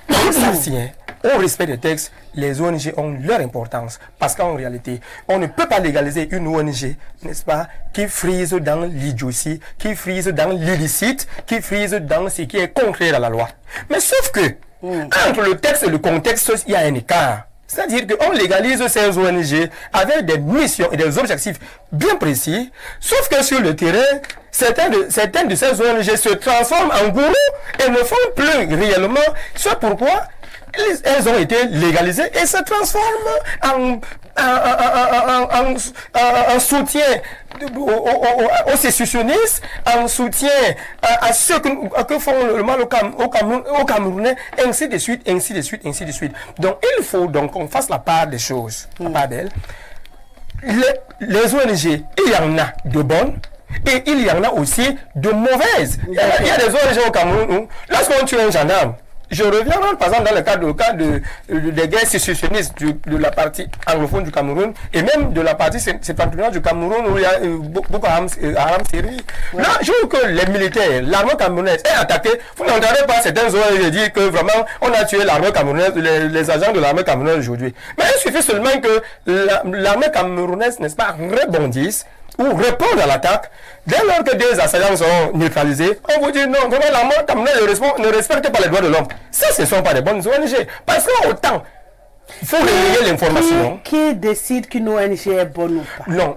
ça tient au respect des textes, les ONG ont leur importance. Parce qu'en réalité, on ne peut pas légaliser une ONG, n'est-ce pas, qui frise dans l'idiotie, qui frise dans l'illicite, qui frise dans ce qui est contraire à la loi. Mais sauf que, entre le texte et le contexte, il y a un écart. C'est-à-dire qu'on légalise ces ONG avec des missions et des objectifs bien précis, sauf que sur le terrain, certaines de ces ONG se transforment en gourous et ne font plus réellement. C'est pourquoi elles ont été légalisées et se transforment en soutien aux sécessionnistes, en soutien à ceux que font le mal au Camerounais, ainsi de suite, ainsi de suite, ainsi de suite. Donc il faut donc qu'on fasse la part des choses, la part d'elles. Les ONG, il y en a de bonnes, et il y en a aussi de mauvaises. Il y a des ONG au Cameroun où, lorsqu'on tue un gendarme, je reviens par exemple dans le cas des guerres sécessionnistes de la partie anglophone du Cameroun et même de la partie septentrionale du Cameroun où il y a beaucoup Haram Série. Là, je veux que les militaires, l'armée camerounaise est attaquée. Vous n'entendez pas certains ONG dire que vraiment on a tué l'armée camerounaise, les agents de l'armée camerounaise aujourd'hui. Mais il suffit seulement que l'armée camerounaise, n'est-ce pas, rebondisse ou répondre à l'attaque. Dès lors que des assaillants sont neutralisés, on vous dit non, vraiment l'armée camerounaise ne respecte pas les droits de l'homme. Ça, ce ne sont pas des bonnes ONG. Parce qu'autant, il faut relayer l'information. Qui décide qu'une ONG est bonne ou pas? Non.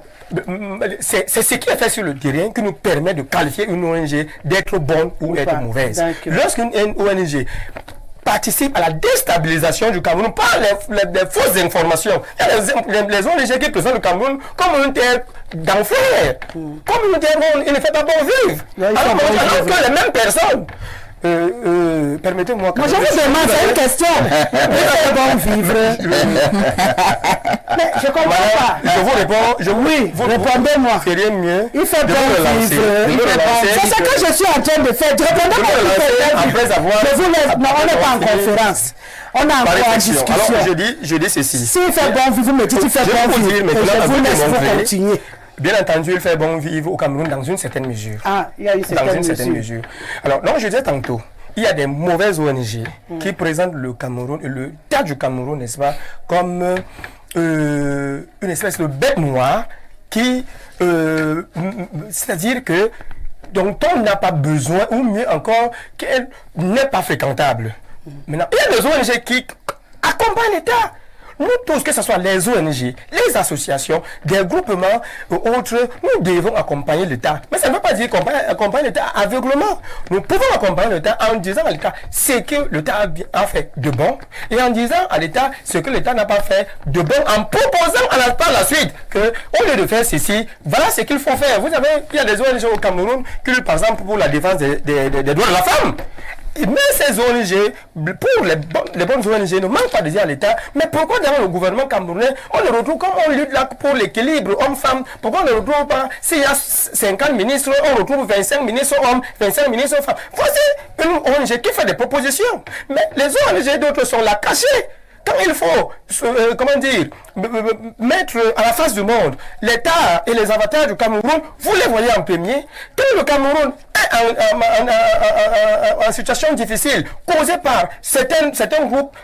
C'est ce qui est fait sur le terrain qui nous permet de qualifier une ONG d'être bonne ou d'être mauvaise. Lorsqu'une ONG participe à la déstabilisation du Cameroun par les fausses informations. Il y a les ONG qui présentent le Cameroun comme une terre d'enfer, comme une terre où il ne fait pas bon vivre. Alors que les mêmes personnes, permettez-moi. Moi, je vous demande, c'est une question. Il fait bon vivre. Mais je comprends pas. Je vous réponds. Oui, répondez-moi. Vous feriez mieux. Il fait bon vivre. C'est ce que je suis en train de faire. Répondez-moi. Après avoir. Non, on n'est pas en conférence. On est encore en discussion. Alors, je dis ceci. S'il fait bon vivre, vous me dites qu'il fait bon vivre. Je vous laisse vous continuer. Bien entendu, il fait bon vivre au Cameroun dans une certaine mesure. Ah, il y a une certaine mesure. Alors, donc je disais tantôt, il y a des mauvaises ONG qui présentent le Cameroun, le tas du Cameroun, n'est-ce pas, comme une espèce de bête noire qui, c'est-à-dire que, dont on n'a pas besoin, ou mieux encore, qu'elle n'est pas fréquentable. Maintenant, il y a des ONG qui accompagnent l'État. Nous tous, que ce soit les ONG, les associations, des groupements ou autres, nous devons accompagner l'État. Mais ça ne veut pas dire accompagner l'État aveuglement. Nous pouvons accompagner l'État en disant à l'État ce que l'État a fait de bon et en disant à l'État ce que l'État n'a pas fait de bon, en proposant par la suite que, au lieu de faire ceci, voilà ce qu'il faut faire. Vous savez, il y a des ONG au Cameroun qui, par exemple, pour la défense des droits de la femme, mais ces ONG, pour les bonnes ONG, ne manquent pas de dire à l'État, mais pourquoi dans le gouvernement camerounais, on le retrouve comme on lutte là pour l'équilibre homme-femme, pourquoi on ne le retrouve pas, s'il y a 50 ministres, on retrouve 25 ministres hommes, 25 ministres femmes. Voici une ONG qui fait des propositions, mais les ONG d'autres sont là cachées. quand il faut, mettre à la face du monde l'état et les avantages du Cameroun, vous les voyez en premier. Quand le Cameroun est en situation difficile, causée par certains groupes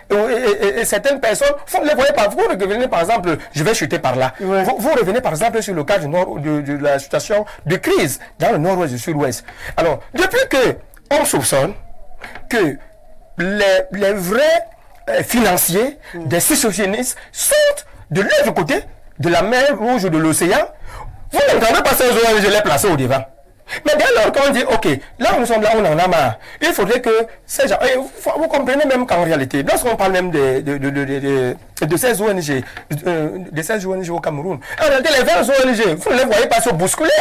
et certaines personnes, vous ne les voyez pas. Vous revenez par exemple, je vais chuter par là. Ouais. Vous revenez par exemple sur le cas de la situation de crise dans le nord-ouest et le sud-ouest. Alors, depuis que on soupçonne que les vrais financiers des sécessionnistes sont de l'autre côté de la mer Rouge ou de l'océan, vous n'entendez pas ces ONG les placer au devant. Mais dès lors qu'on dit, ok, là nous sommes là, on en a marre, il faudrait que ces gens, vous comprenez même qu'en réalité, lorsqu'on parle même de ces ONG, au Cameroun, en réalité les 20 ONG, vous ne les voyez pas se bousculer.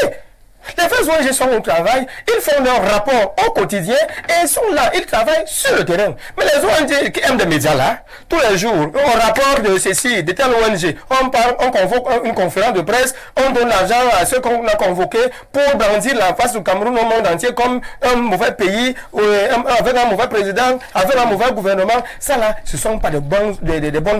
Les vraies ONG sont au travail, ils font leur rapport au quotidien et ils sont là, ils travaillent sur le terrain. Mais les ONG qui aiment des médias là, tous les jours, on rapporte de ceci, de telle ONG, on convoque une conférence de presse, on donne l'argent à ceux qu'on a convoqués pour brandir la face du Cameroun au monde entier comme un mauvais pays, avec un mauvais président, avec un mauvais gouvernement. Ça là, ce ne sont pas des bonnes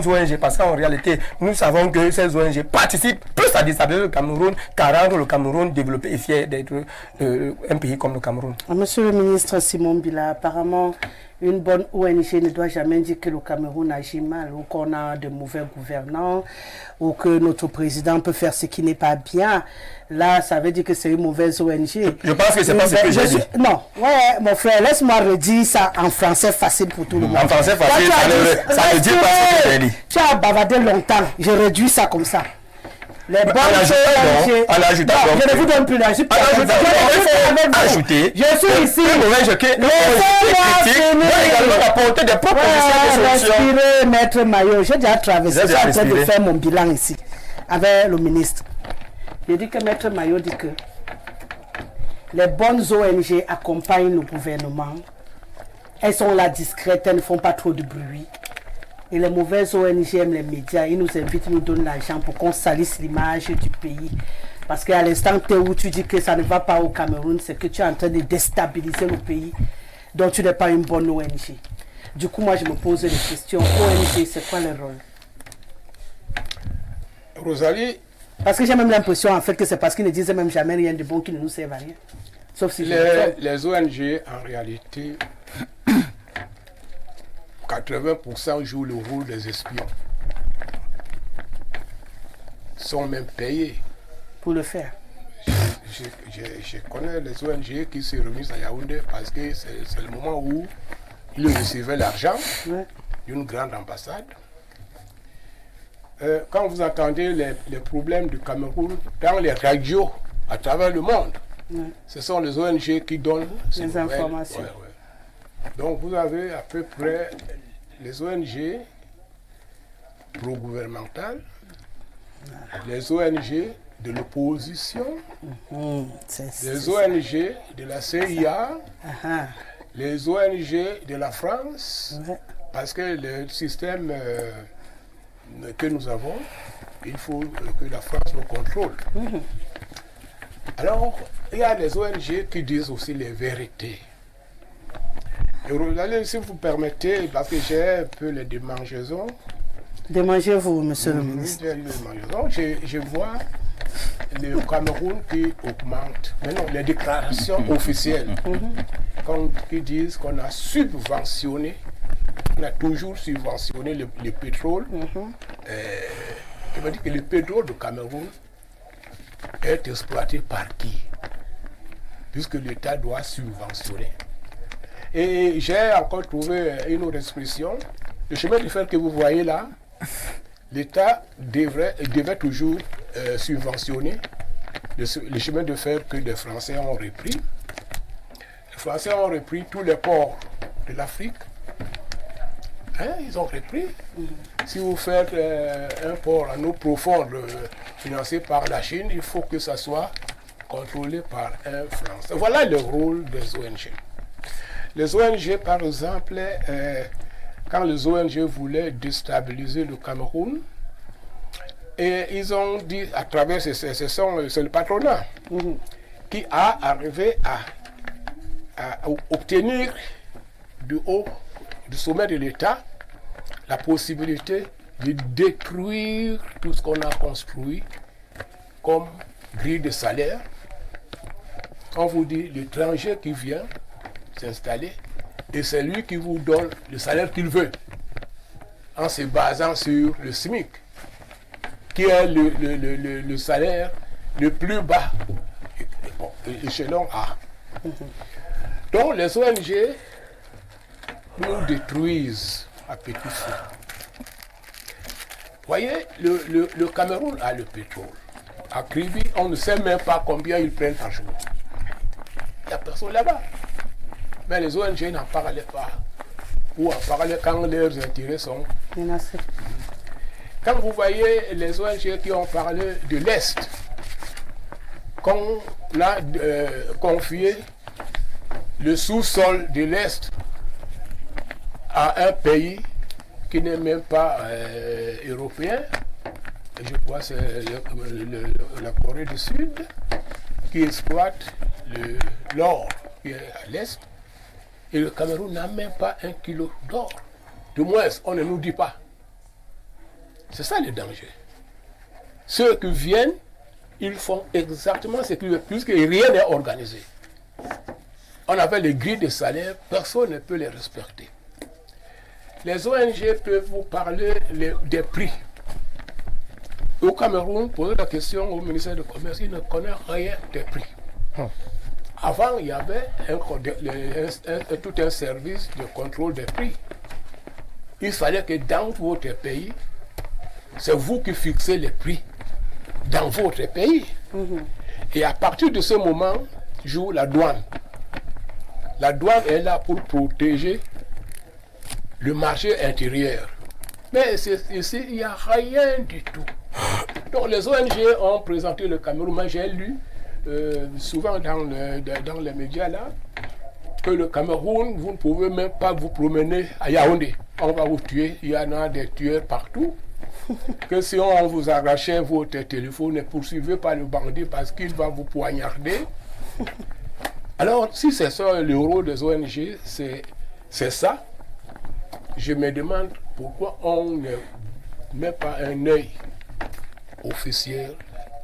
ONG parce qu'en réalité, nous savons que ces ONG participent plus à déstabiliser le Cameroun qu'à rendre le Cameroun développé et fier d'être un pays comme le Cameroun. Monsieur le ministre Simon Mbila, apparemment, une bonne ONG ne doit jamais dire que le Cameroun agit mal ou qu'on a de mauvais gouvernants ou que notre président peut faire ce qui n'est pas bien. Là, ça veut dire que c'est une mauvaise ONG. Je pense que c'est pas ce que j'ai dit. Non, ouais, mon frère, laisse-moi redire ça en français facile pour tout le monde. En français facile, ça ne dit pas ce que j'ai dit. Tu as bavardé longtemps, je réduis ça comme ça. Les bonnes ONG. En ajoutant, je ne vous donne plus d'ajouter. Ajouter. Je suis ici. Laissez-moi également apporter des propositions de solutions. Respirez, maître Mayo. J'ai déjà traversé. Je suis en train de faire mon bilan ici avec le ministre. Je dis que maître Mayo dit que les bonnes ONG accompagnent le gouvernement. Elles sont là discrètes, elles ne font pas trop de bruit. Et les mauvaises ONG aiment les médias, ils nous invitent, ils nous donnent l'argent pour qu'on salisse l'image du pays. Parce qu'à l'instant où tu dis que ça ne va pas au Cameroun, c'est que tu es en train de déstabiliser le pays. Donc tu n'es pas une bonne ONG. Du coup, moi je me pose des questions. ONG, c'est quoi le rôle? Rosalie. Parce que j'ai même l'impression en fait que c'est parce qu'ils ne disent même jamais rien de bon qui ne nous servent à rien. Sauf si les ONG, en réalité, 80% jouent le rôle des espions. Sont même payés. Pour le faire. Je connais les ONG qui se réunissent à Yaoundé parce que c'est le moment où ils recevaient l'argent d'une grande ambassade. Quand vous entendez les problèmes du Cameroun dans les radios à travers le monde, ce sont les ONG qui donnent les informations. Donc vous avez à peu près les ONG pro-gouvernementales, les ONG de l'opposition, les ONG de la CIA, les ONG de la France, parce que le système que nous avons, il faut que la France le contrôle. Alors, il y a les ONG qui disent aussi les vérités. Et si vous permettez, parce que j'ai un peu les démangeaisons. Démangez-vous, monsieur le ministre. Je vois le Cameroun qui augmente. Maintenant, les déclarations officielles qui disent qu'on a subventionné, on a toujours subventionné le pétrole. Je veux dire que le pétrole du Cameroun est exploité par qui? Puisque l'État doit subventionner. Et j'ai encore trouvé une autre expression. Le chemin de fer que vous voyez là, l'État devait toujours subventionner le chemin de fer que les Français ont repris. Les Français ont repris tous les ports de l'Afrique. Ils ont repris. Si vous faites un port en eau profonde financé par la Chine, il faut que ça soit contrôlé par un Français. Voilà le rôle des ONG. Les ONG, par exemple, quand les ONG voulaient déstabiliser le Cameroun, et ils ont dit, à travers, c'est le patronat qui a arrivé à obtenir du sommet de l'État la possibilité de détruire tout ce qu'on a construit comme grille de salaire. On vous dit l'étranger qui vient s'installer et c'est lui qui vous donne le salaire qu'il veut en se basant sur le SMIC qui est le salaire le plus bas, échelon A. Donc les ONG nous détruisent à petit feu. Voyez, le Cameroun a le pétrole. À Kribi, on ne sait même pas combien ils prennent par jour. Il n'y a personne là-bas. Mais les ONG n'en parlaient pas. Ou en parlaient quand leurs intérêts sont. Quand vous voyez les ONG qui ont parlé de l'Est, qu'on a confié le sous-sol de l'Est à un pays qui n'est même pas européen, je crois que c'est la Corée du Sud, qui exploite l'or qui est à l'Est, et le Cameroun n'a même pas 1 kilo d'or. Du moins, on ne nous dit pas. C'est ça le danger. Ceux qui viennent, ils font exactement ce qu'ils veulent, puisque rien n'est organisé. On avait les grilles de salaire, personne ne peut les respecter. Les ONG peuvent vous parler des prix. Au Cameroun, poser la question au ministère du Commerce, il ne connaît rien des prix. Avant, il y avait tout un service de contrôle des prix. Il fallait que dans votre pays, c'est vous qui fixez les prix dans votre pays. Et à partir de ce moment, joue la douane. La douane est là pour protéger le marché intérieur. Mais ici, il n'y a rien du tout. Donc les ONG ont présenté le Cameroun. Moi, j'ai lu souvent dans les médias là, que le Cameroun, vous ne pouvez même pas vous promener à Yaoundé. On va vous tuer, il y en a des tueurs partout. Que si on vous arrachait votre téléphone, ne poursuivez pas le bandit parce qu'il va vous poignarder. Alors, si c'est ça le rôle des ONG, c'est ça, je me demande pourquoi on ne met pas un œil officiel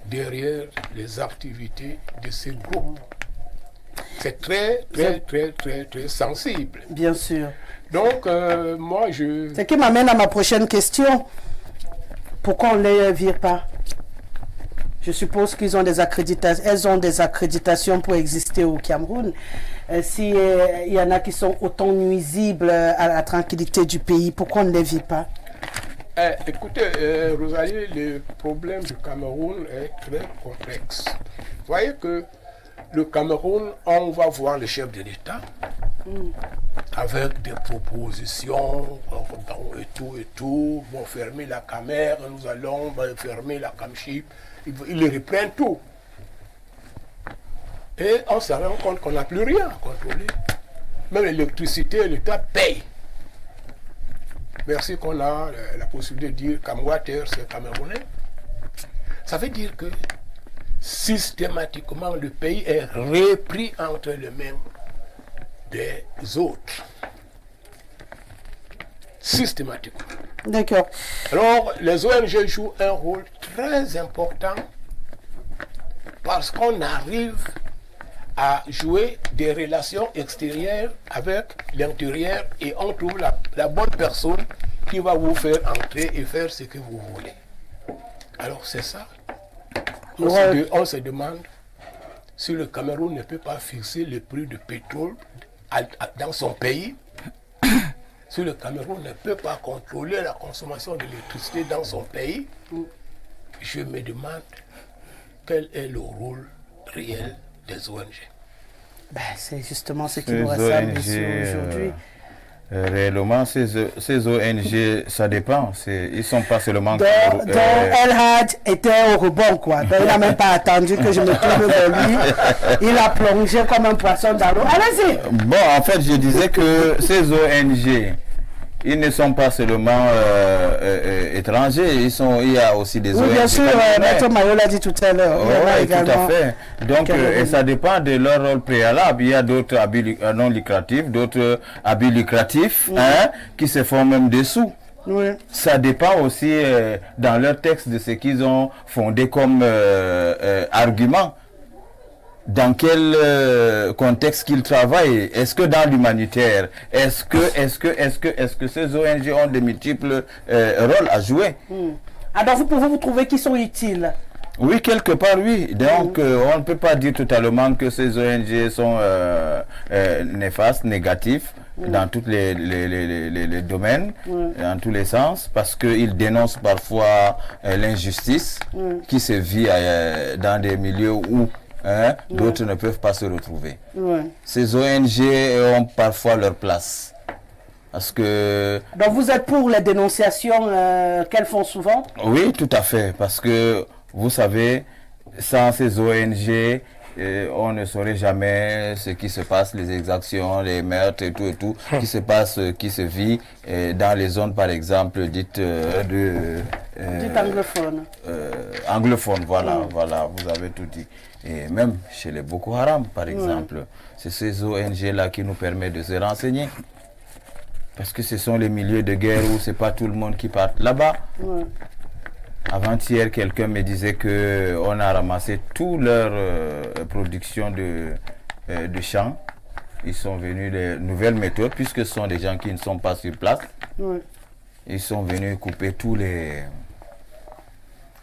derrière les activités de ces groupes. C'est très sensible. Bien sûr. Donc, moi, Ce qui m'amène à ma prochaine question. Pourquoi on ne les vire pas? Je suppose qu'ils ont des accréditations. Elles ont des accréditations pour exister au Cameroun. S'il y en a qui sont autant nuisibles à la tranquillité du pays, pourquoi on ne les vire pas? Écoutez, Rosalie, le problème du Cameroun est très complexe. Vous voyez que le Cameroun, on va voir le chef de l'État avec des propositions et tout. Vont fermer la Camer, nous allons fermer la Camchip. Ils reprennent tout. Et on se rend compte qu'on n'a plus rien à contrôler. Même l'électricité, l'État paye. Merci qu'on a la possibilité de dire Camwater, c'est camerounais. Ça veut dire que systématiquement le pays est repris entre les mains des autres. Systématiquement. D'accord. Alors, les ONG jouent un rôle très important parce qu'on arrive à jouer des relations extérieures avec l'intérieur et on trouve la bonne personne qui va vous faire entrer et faire ce que vous voulez. Alors c'est ça. On se demande si le Cameroun ne peut pas fixer le prix du pétrole dans son pays, si le Cameroun ne peut pas contrôler la consommation d'électricité dans son pays, je me demande quel est le rôle réel des ONG. Ben, c'est justement ce qui nous ressemble ici aujourd'hui. Réellement, ces ONG, ça dépend. Ils ne sont pas seulement... Donc El Hadj était au rebond, quoi. Donc, il n'a même pas attendu que je me tourne vers lui. Il a plongé comme un poisson dans l'eau. Allez-y. Bon, en fait, je disais que ces ONG, ils ne sont pas seulement étrangers, il y a aussi des ONG. Oui, bien sûr, Maître Mayo l'a dit tout à l'heure. Oui, tout à fait. Donc, et ça dépend de leur rôle préalable. Il y a d'autres habits non lucratifs, d'autres habits lucratifs, qui se font même des sous Oui. Ça dépend aussi dans leur texte de ce qu'ils ont fondé comme argument. Dans quel contexte qu'ils travaillent? Est-ce que dans l'humanitaire? Est-ce que ces ONG ont de multiples rôles à jouer? Alors vous pouvez vous trouver qu'ils sont utiles? Oui, quelque part, oui. Donc, on ne peut pas dire totalement que ces ONG sont néfastes, négatifs, dans tous les domaines, dans tous les sens, parce qu'ils dénoncent parfois l'injustice qui se vit dans des milieux où d'autres ne peuvent pas se retrouver. Ces ONG ont parfois leur place. Parce que... Donc vous êtes pour les dénonciations qu'elles font souvent? Oui, tout à fait. Parce que, vous savez, sans ces ONG, on ne saurait jamais ce qui se passe, les exactions, les meurtres et tout, qui se passe, qui se vit dans les zones, par exemple, dites dites anglophones. Anglophones, voilà, vous avez tout dit. Et même chez les Boko Haram, par exemple, c'est ces ONG-là qui nous permettent de se renseigner. Parce que ce sont les milieux de guerre où ce n'est pas tout le monde qui part là-bas. Avant-hier, quelqu'un me disait qu'on a ramassé toute leur production de champs. Ils sont venus de nouvelles méthodes, puisque ce sont des gens qui ne sont pas sur place. Ils sont venus couper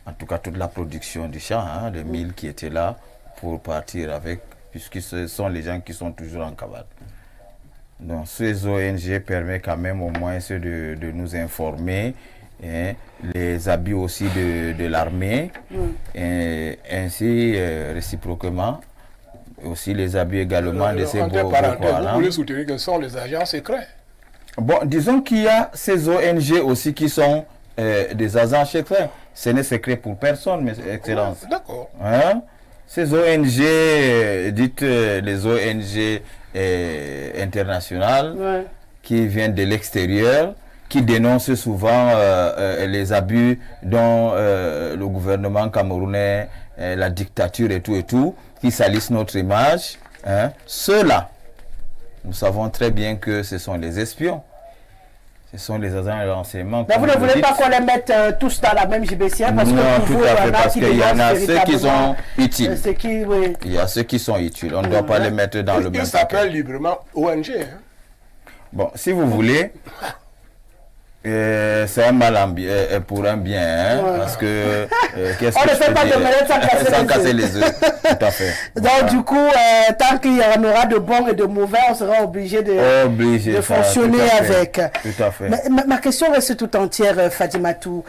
en tout cas toute la production du champ, de mille qui étaient là pour partir avec, puisque ce sont les gens qui sont toujours en cavale. Donc ces ONG permettent quand même au moins de nous informer, les habits aussi de l'armée, et ainsi réciproquement, aussi les habits également de ces Boko Haram. Vous voulez soutenir que ce sont les agents secrets? Bon, disons qu'il y a ces ONG aussi qui sont des agents secrets. Ce n'est secret pour personne, mes excellences. D'accord. Ces ONG, dites les ONG internationales, qui viennent de l'extérieur, qui dénoncent souvent les abus dont le gouvernement camerounais, la dictature et tout, qui salissent notre image. Ceux-là, nous savons très bien que ce sont les espions. Ce sont les agents de renseignement. Mais vous ne voulez pas qu'on les mette tous dans la même gibecière? Parce non, que tout à fait, parce qu'il y en a ceux qui sont utiles. Oui. Il y a ceux qui sont utiles. On ne doit pas les mettre dans le même paquet. Ils s'appellent librement ONG. Bon, si vous voulez, c'est un mal pour un bien, parce que qu'est-ce on que ne fait pas de malade sans casser les œufs. Tout à fait. Donc du coup, tant qu'il y en aura de bons et de mauvais, on sera obligé de fonctionner avec. Tout à fait. Mais ma question reste tout entière, Fadimatou.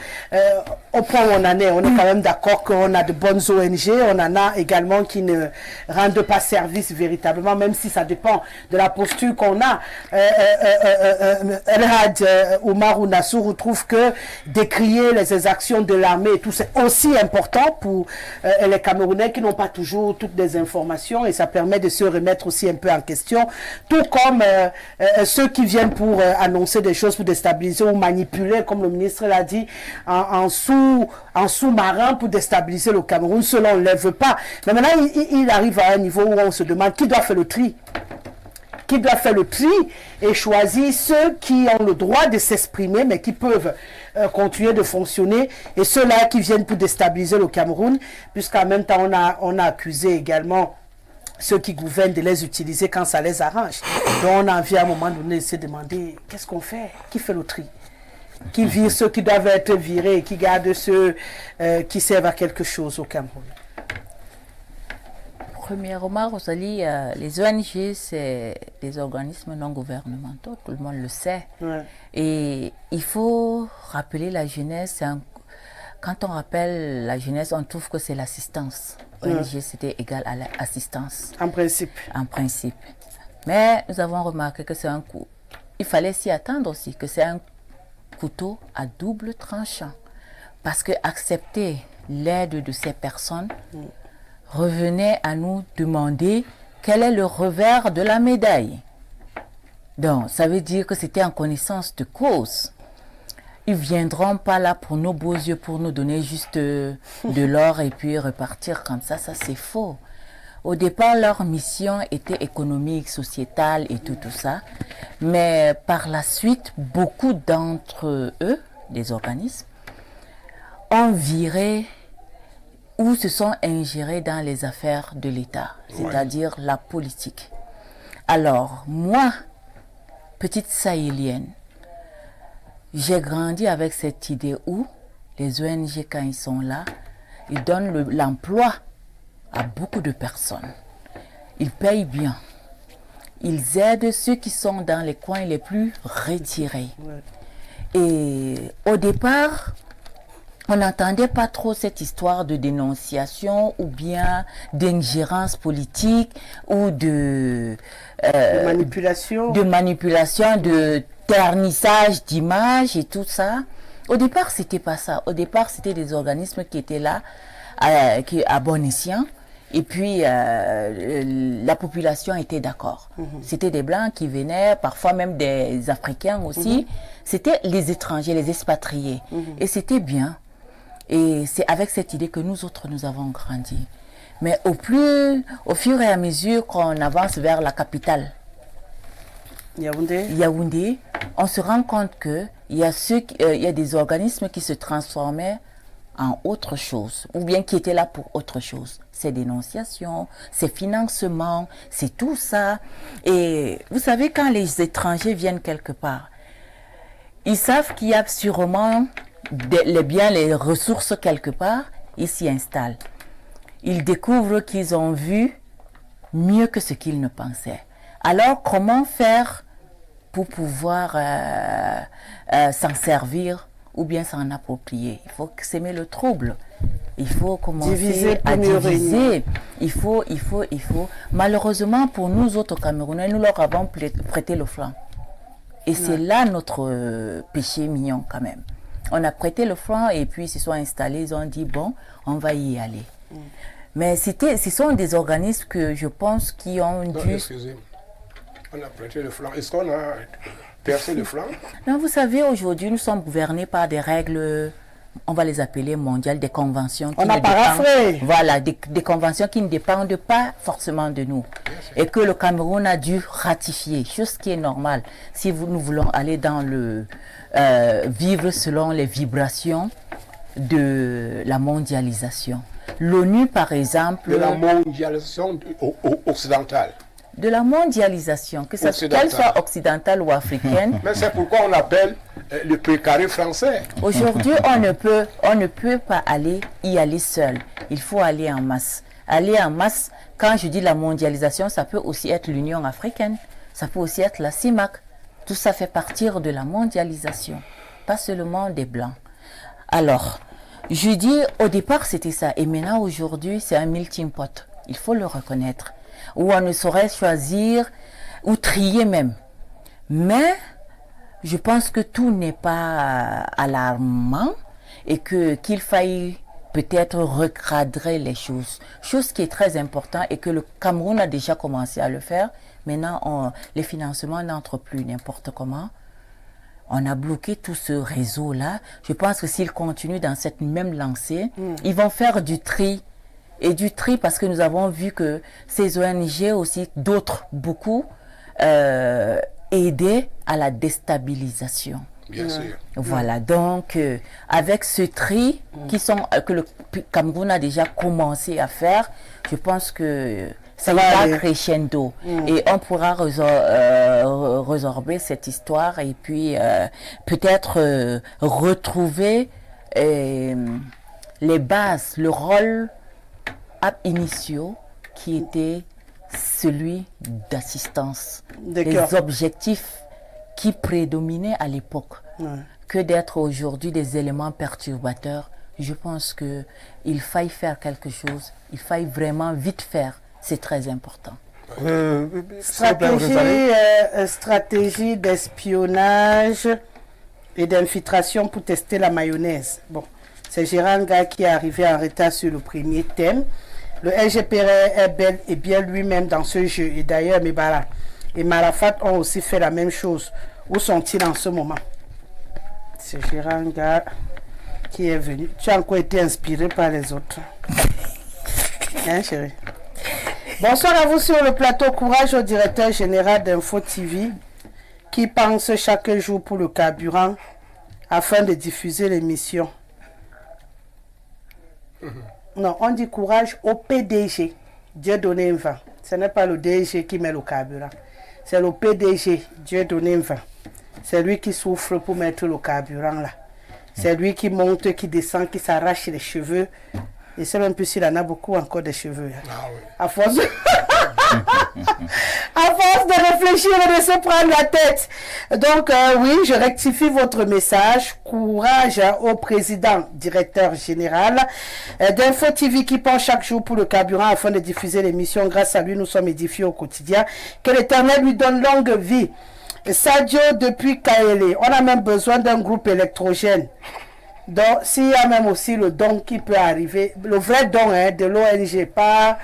Au point où on en est, on est quand même d'accord qu'on a de bonnes ONG, on en a également qui ne rendent pas service véritablement, même si ça dépend de la posture qu'on a. Elhad Oumar Nassour trouve que décrier les exactions de l'armée et tout, c'est aussi important pour les Camerounais qui n'ont pas toujours toutes les informations, et ça permet de se remettre aussi un peu en question, tout comme ceux qui viennent pour annoncer des choses pour déstabiliser ou manipuler, comme le ministre l'a dit, en sous-marin pour déstabiliser le Cameroun. Cela, on ne les veut pas. Mais maintenant, il arrive à un niveau où on se demande qui doit faire le tri. Qui doit faire le tri et choisir ceux qui ont le droit de s'exprimer, mais qui peuvent continuer de fonctionner, et ceux-là qui viennent pour déstabiliser le Cameroun, puisqu'en même temps, on a accusé également ceux qui gouvernent de les utiliser quand ça les arrange. Donc on a envie à un moment donné de se demander, qu'est-ce qu'on fait? Qui fait le tri? Qui vire ceux qui doivent être virés et qui garde ceux qui servent à quelque chose au Cameroun? Premièrement, Rosalie, les ONG, c'est des organismes non gouvernementaux, tout le monde le sait. Et il faut rappeler la jeunesse. Quand on rappelle la jeunesse, on trouve que c'est l'assistance. ONG, c'était égal à l'assistance. En principe. En principe. Mais nous avons remarqué que c'est un coup. Il fallait s'y attendre aussi, que c'est un couteau à double tranchant. Parce que accepter l'aide de ces personnes revenait à nous demander quel est le revers de la médaille. Donc, ça veut dire que c'était en connaissance de cause. Ils ne viendront pas là pour nos beaux yeux, pour nous donner juste de l'or et puis repartir comme ça. Ça, c'est faux. Au départ, leur mission était économique, sociétale et tout ça. Mais par la suite, beaucoup d'entre eux, des organismes, ont viré ou se sont ingérés dans les affaires de l'État, c'est-à-dire la politique. Alors, moi, petite sahélienne, j'ai grandi avec cette idée où les ONG, quand ils sont là, ils donnent l'emploi à beaucoup de personnes. Ils payent bien. Ils aident ceux qui sont dans les coins les plus retirés. Et au départ, on n'entendait pas trop cette histoire de dénonciation ou bien d'ingérence politique ou de manipulation, de ternissage d'image et tout ça. Au départ, c'était pas ça. Au départ, c'était des organismes qui étaient là à bon escient. Et puis, la population était d'accord. C'était des Blancs qui venaient, parfois même des Africains aussi. C'était les étrangers, les expatriés. Et c'était bien. Et c'est avec cette idée que nous autres, nous avons grandi. Mais au fur et à mesure qu'on avance vers la capitale, Yaoundé, on se rend compte qu'il y a des organismes qui se transformaient en autre chose, ou bien qui étaient là pour autre chose. Ces dénonciations, ces financements, c'est tout ça. Et vous savez, quand les étrangers viennent quelque part, ils savent qu'il y a sûrement les ressources quelque part, ils s'y installent. Ils découvrent qu'ils ont vu mieux que ce qu'ils ne pensaient. Alors, comment faire pour pouvoir s'en servir ou bien s'en approprier? Il faut s'aimer le trouble. Il faut commencer à diviser. Il faut. Malheureusement, pour nous autres Camerounais, nous leur avons prêté le flanc. Et c'est là notre péché mignon quand même. On a prêté le flanc et puis ils se sont installés, ils ont dit bon, on va y aller. Mais ce sont des organismes que je pense qui ont dû... Excusez-moi. On a prêté le flanc. Est-ce qu'on a percé le flanc? Non, vous savez, aujourd'hui, nous sommes gouvernés par des règles, on va les appeler mondiales, des conventions. On a paraphrasé. Voilà, des conventions qui ne dépendent pas forcément de nous. Et que le Cameroun a dû ratifier, chose qui est normale. Si nous voulons aller dans vivre selon les vibrations de la mondialisation. L'ONU, par exemple... De la mondialisation occidentale. De la mondialisation, qu'elle soit occidentale ou africaine. Mais c'est pourquoi on appelle le précaré français. Aujourd'hui, on ne peut pas y aller seul. Il faut aller en masse. Aller en masse, quand je dis la mondialisation, ça peut aussi être l'Union africaine, ça peut aussi être la CIMAC. Tout ça fait partir de la mondialisation, pas seulement des Blancs. Alors, je dis, au départ, c'était ça. Et maintenant, aujourd'hui, c'est un melting pot. Il faut le reconnaître. Où on ne saurait choisir ou trier même. Mais je pense que tout n'est pas alarmant et qu'il faille peut-être recadrer les choses. Chose qui est très importante et que le Cameroun a déjà commencé à le faire. Maintenant, les financements n'entrent plus n'importe comment. On a bloqué tout ce réseau-là. Je pense que s'ils continuent dans cette même lancée, ils vont faire du tri. Et du tri parce que nous avons vu que ces ONG aussi, d'autres, beaucoup, aidaient à la déstabilisation. Bien sûr. Voilà, donc avec ce tri que le Cameroun a déjà commencé à faire, je pense que ça va crescendo et on pourra résorber cette histoire et puis peut-être retrouver les bases, le rôle initiaux qui était celui d'assistance, les objectifs qui prédominaient à l'époque, que d'être aujourd'hui des éléments perturbateurs. Je pense qu'il faille faire quelque chose, il faille vraiment vite faire, c'est très important. Stratégie d'espionnage et d'infiltration pour tester la mayonnaise. Bon, c'est Gérard Nga qui est arrivé en retard sur le premier thème. Le LGPR est bel et bien lui-même dans ce jeu. Et d'ailleurs, Mebara et Marafat ont aussi fait la même chose. Où sont-ils en ce moment? C'est Gérard Nga qui est venu. Tu as encore été inspiré par les autres. Hein, chérie? Bonsoir à vous sur le plateau. Courage au directeur général d'Info TV qui pense chaque jour pour le carburant afin de diffuser l'émission. Non, on dit courage au PDG. Dieu donné un vent. Ce n'est pas le DG qui met le carburant. C'est le PDG. Dieu donné un vent. C'est lui qui souffre pour mettre le carburant là. C'est lui qui monte, qui descend, qui s'arrache les cheveux. Et c'est même plus s'il en a beaucoup encore des cheveux. Ah oui. À force de... à force de réfléchir et de se prendre la tête. Donc, oui, je rectifie votre message. Courage au président, directeur général d'Info TV qui pense chaque jour pour le carburant afin de diffuser l'émission. Grâce à lui, nous sommes édifiés au quotidien. Que l'Éternel lui donne longue vie. Sadio depuis Kaélé. On a même besoin d'un groupe électrogène. Donc, s'il y a même aussi le don qui peut arriver, le vrai don hein, de l'ONG, pas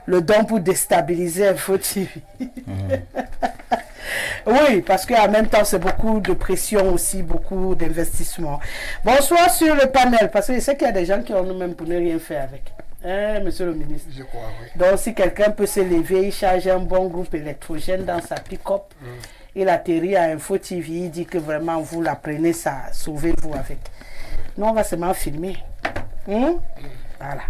le don pour déstabiliser Info TV. Oui, parce qu'en même temps, c'est beaucoup de pression aussi, beaucoup d'investissement. Bonsoir sur le panel, parce que je sais qu'il y a des gens qui ont nous-mêmes pour ne rien faire avec. Hein, monsieur le ministre? Je crois, oui. Donc, si quelqu'un peut se lever, il charge un bon groupe électrogène dans sa pick-up, il atterrit à Info TV, il dit que vraiment vous la prenez, ça, sauvez-vous avec. Nous, on va seulement filmer. Voilà.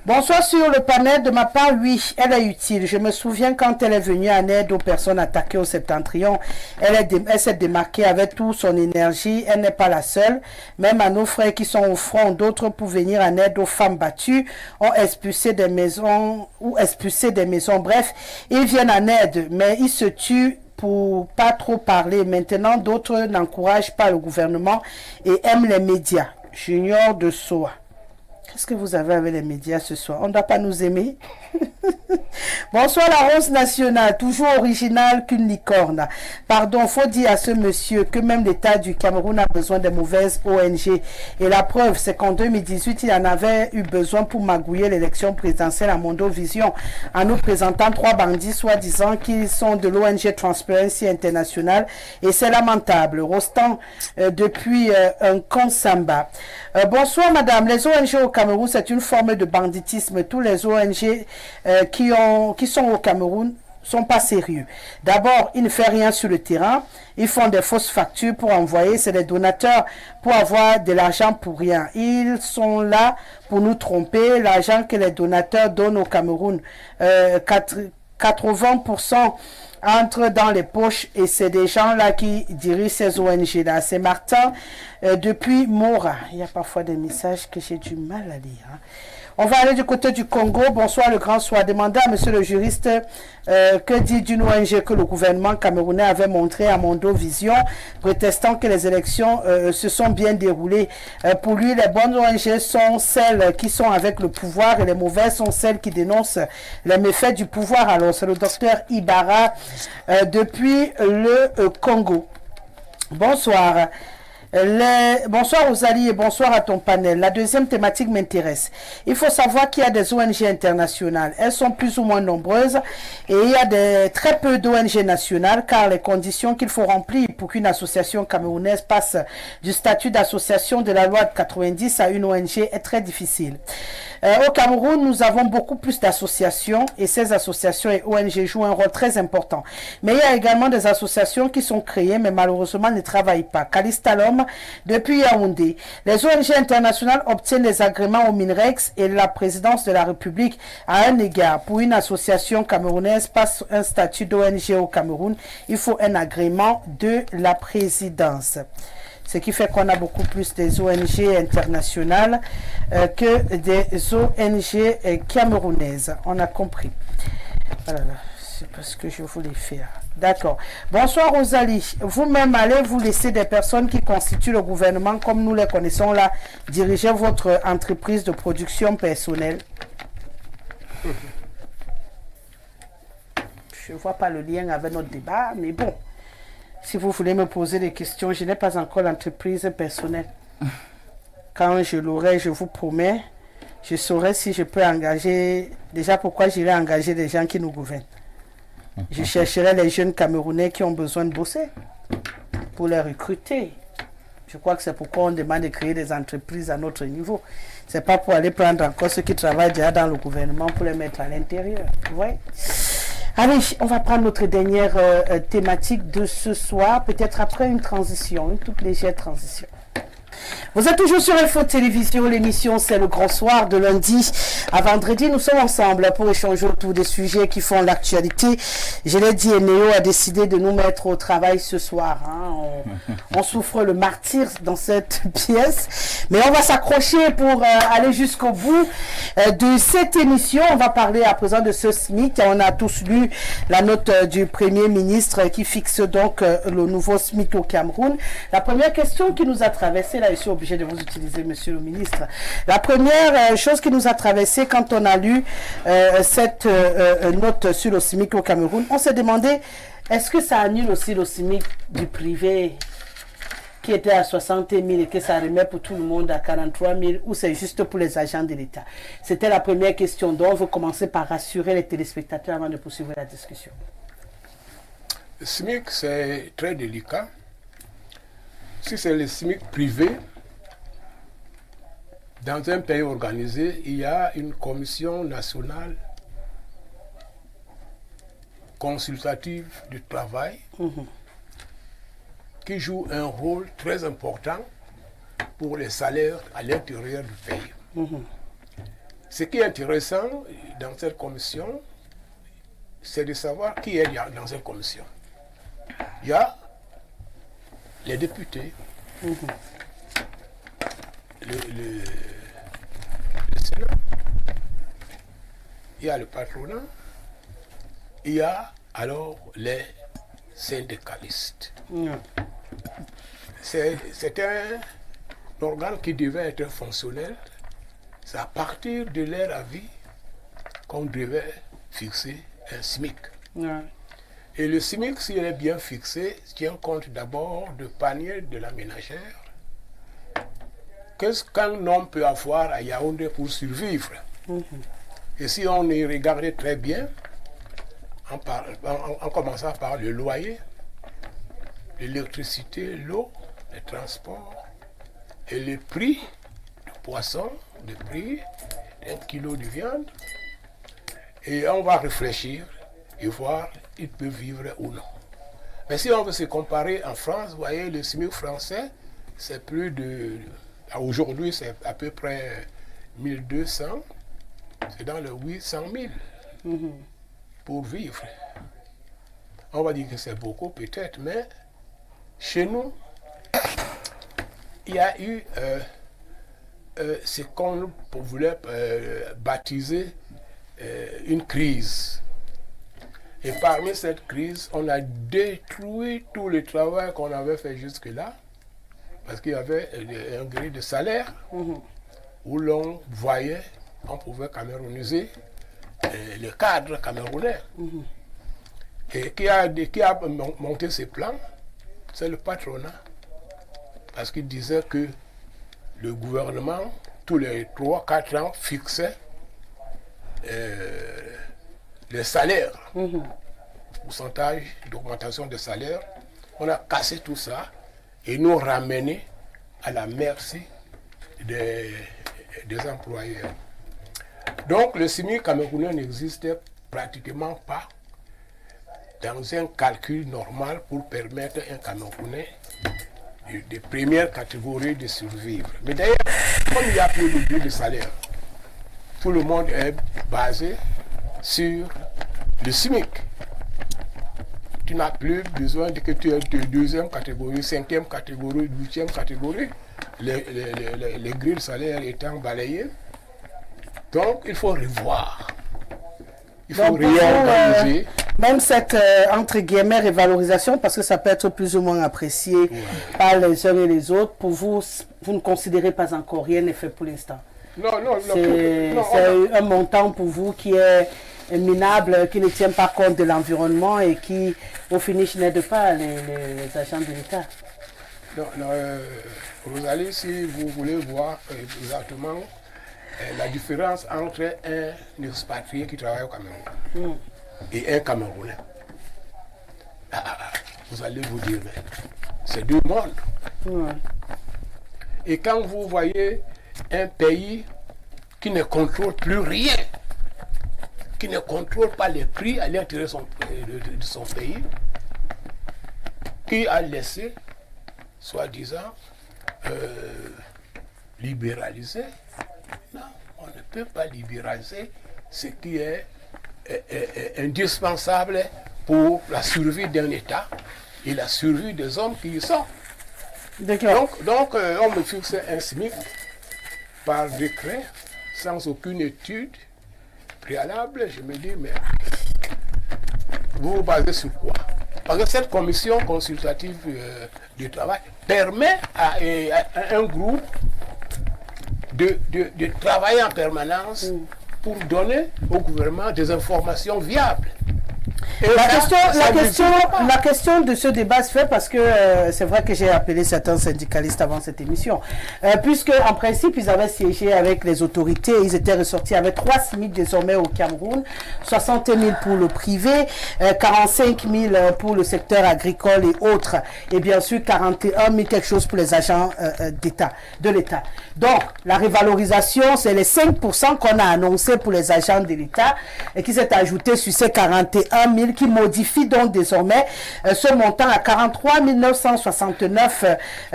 Bonsoir sur le panel. De ma part, oui, elle est utile. Je me souviens quand elle est venue en aide aux personnes attaquées au Septentrion. Elle s'est démarquée avec toute son énergie. Elle n'est pas la seule. Même à nos frères qui sont au front, d'autres pour venir en aide aux femmes battues ont expulsé des maisons ou expulsé des maisons. Bref, ils viennent en aide, mais ils se tuent pour pas trop parler. Maintenant, d'autres n'encouragent pas le gouvernement et aiment les médias. Junior de Soa. Qu'est-ce que vous avez avec les médias ce soir? On ne doit pas nous aimer. Bonsoir la Rose nationale, toujours originale qu'une licorne. Pardon, faut dire à ce monsieur que même l'État du Cameroun a besoin de mauvaises ONG. Et la preuve, c'est qu'en 2018, il en avait eu besoin pour magouiller l'élection présidentielle à Mondovision, en nous présentant 3 bandits soi-disant qu'ils sont de l'ONG Transparency International. Et c'est lamentable. Rostan, depuis un Konsamba. Bonsoir madame, les ONG au Cameroun, c'est une forme de banditisme. Tous les ONG qui sont au Cameroun sont pas sérieux. D'abord, ils ne font rien sur le terrain. Ils font des fausses factures pour envoyer. C'est des donateurs pour avoir de l'argent pour rien. Ils sont là pour nous tromper. L'argent que les donateurs donnent au Cameroun, 80% entre dans les poches et c'est des gens là qui dirigent ces ONG là. C'est Martin depuis Mora. Il y a parfois des messages que j'ai du mal à lire. Hein. On va aller du côté du Congo. Bonsoir le grand soir. Demandez à monsieur le juriste que dit d'une ONG que le gouvernement camerounais avait montré à Mondovision, prétestant que les élections se sont bien déroulées. Pour lui, les bonnes ONG sont celles qui sont avec le pouvoir et les mauvaises sont celles qui dénoncent les méfaits du pouvoir. Alors, c'est le docteur Ibarra depuis le Congo. Bonsoir. Bonsoir Rosalie et bonsoir à ton panel. La deuxième thématique m'intéresse. Il faut savoir qu'il y a des ONG internationales. Elles sont plus ou moins nombreuses et il y a très peu d'ONG nationales car les conditions qu'il faut remplir pour qu'une association camerounaise passe du statut d'association de la loi de 90 à une ONG est très difficile. Au Cameroun, nous avons beaucoup plus d'associations et ces associations et ONG jouent un rôle très important. Mais il y a également des associations qui sont créées mais malheureusement ne travaillent pas. Calistalom, depuis Yaoundé. Les ONG internationales obtiennent des agréments au MINREX et la présidence de la République à un égard. Pour une association camerounaise passe un statut d'ONG au Cameroun, il faut un agrément de la présidence. Ce qui fait qu'on a beaucoup plus des ONG internationales que des ONG camerounaises. On a compris. Voilà, c'est parce que je voulais faire. D'accord. Bonsoir Rosalie. Vous-même allez vous laisser des personnes qui constituent le gouvernement comme nous les connaissons là diriger votre entreprise de production personnelle. Je ne vois pas le lien avec notre débat, mais bon. Si vous voulez me poser des questions, je n'ai pas encore l'entreprise personnelle. Quand je l'aurai, je vous promets, je saurai si je peux engager... Déjà, pourquoi j'irai engager des gens qui nous gouvernent? Je chercherai les jeunes Camerounais qui ont besoin de bosser pour les recruter. Je crois que c'est pourquoi on demande de créer des entreprises à notre niveau. Ce n'est pas pour aller prendre encore ceux qui travaillent déjà dans le gouvernement pour les mettre à l'intérieur. Ouais. Allez, on va prendre notre dernière thématique de ce soir, peut-être après une transition, une toute légère transition. Vous êtes toujours sur Info Télévision, l'émission c'est le grand soir de lundi à vendredi. Nous sommes ensemble pour échanger autour des sujets qui font l'actualité. Je l'ai dit, Néo a décidé de nous mettre au travail ce soir. On souffre le martyre dans cette pièce, mais on va s'accrocher pour aller jusqu'au bout de cette émission. On va parler à présent de ce SMIC. On a tous lu la note du Premier ministre qui fixe donc le nouveau SMIC au Cameroun. La première question qui nous a traversé, là je suis obligé de vous utiliser, monsieur le ministre. La première chose qui nous a traversé quand on a lu cette note sur le SMIC au Cameroun, on s'est demandé, est-ce que ça annule aussi le SMIC du privé qui était à 60 000 et que ça remet pour tout le monde à 43 000 ou c'est juste pour les agents de l'État? C'était la première question. Donc, on veut commencer par rassurer les téléspectateurs avant de poursuivre la discussion. Le SMIC, c'est très délicat. Si c'est le SMIC privé, dans un pays organisé, il y a une commission nationale consultative du travail qui joue un rôle très important pour les salaires à l'intérieur du pays. Ce qui est intéressant dans cette commission, c'est de savoir qui est dans cette commission. Il y a les députés, le Sénat, il y a le patronat, il y a alors les syndicalistes. C'est un organe qui devait être fonctionnel. C'est à partir de leur avis qu'on devait fixer un SMIC. Et le SMIC, s'il est bien fixé, tient compte d'abord du panier de la ménagère. Qu'est-ce qu'un homme peut avoir à Yaoundé pour survivre? Et si on y regardait très bien, en commençant par le loyer, l'électricité, l'eau, les transports et le prix du poisson, le prix d'un kilo de viande, et on va réfléchir et voir s'il peut vivre ou non. Mais si on veut se comparer en France, vous voyez, le SMIC français, c'est plus de... Aujourd'hui, c'est à peu près 1200, c'est dans le 800 000 pour vivre. On va dire que c'est beaucoup peut-être, mais chez nous, il y a eu ce qu'on voulait baptiser une crise. Et parmi cette crise, on a détruit tout le travail qu'on avait fait jusque-là, parce qu'il y avait un grille de salaire où l'on voyait, on pouvait camerouniser le cadre camerounais. Et qui a monté ces plans, c'est le patronat. Parce qu'il disait que le gouvernement, tous les 3-4 ans, fixait les salaires, pourcentage d'augmentation des salaires. On a cassé tout ça et nous ramené à la merci des employeurs. Donc le SMIC camerounais n'existait pratiquement pas dans un calcul normal pour permettre à un Camerounais de première catégorie de survivre. Mais d'ailleurs, comme il n'y a plus de grille de salaire, tout le monde est basé sur le SMIC. Tu n'as plus besoin de que tu aies de deuxième catégorie, cinquième catégorie, huitième catégorie, les grilles de salaire étant balayées. Donc, il faut revoir. Il faut réorganiser. Même cette, entre guillemets, révalorisation, parce que ça peut être plus ou moins apprécié par les uns et les autres, pour vous, vous ne considérez pas encore, rien n'est fait pour l'instant. Non. C'est un montant pour vous qui est minable, qui ne tient pas compte de l'environnement et qui, au finish, n'aide pas les agents de l'État. Non, Rosalie, si vous voulez voir exactement la différence entre un expatrié qui travaille au Cameroun et un Camerounais, vous allez vous dire, mais c'est deux mondes. Et quand vous voyez un pays qui ne contrôle plus rien, qui ne contrôle pas les prix à l'intérieur de son pays, qui a laissé, soi-disant, libéraliser. Non, on ne peut pas libéraliser ce qui est indispensable pour la survie d'un État et la survie des hommes qui y sont. Donc on me fixe un SMIC par décret, sans aucune étude préalable. Je me dis, mais vous vous basez sur quoi? Parce que cette commission consultative du travail permet à un groupe de travailler en permanence pour donner au gouvernement des informations viables. La question de ce débat se fait parce que c'est vrai que j'ai appelé certains syndicalistes avant cette émission, puisque en principe ils avaient siégé avec les autorités, ils étaient ressortis avec 3 SMIC désormais au Cameroun, 60 000 pour le privé, 45 000 pour le secteur agricole et autres, et bien sûr 41 000 quelque chose pour les agents de l'État. Donc la révalorisation, c'est les 5% qu'on a annoncé pour les agents de l'État et qui s'est ajouté sur ces 41 000 qui modifie donc désormais ce montant à 43 969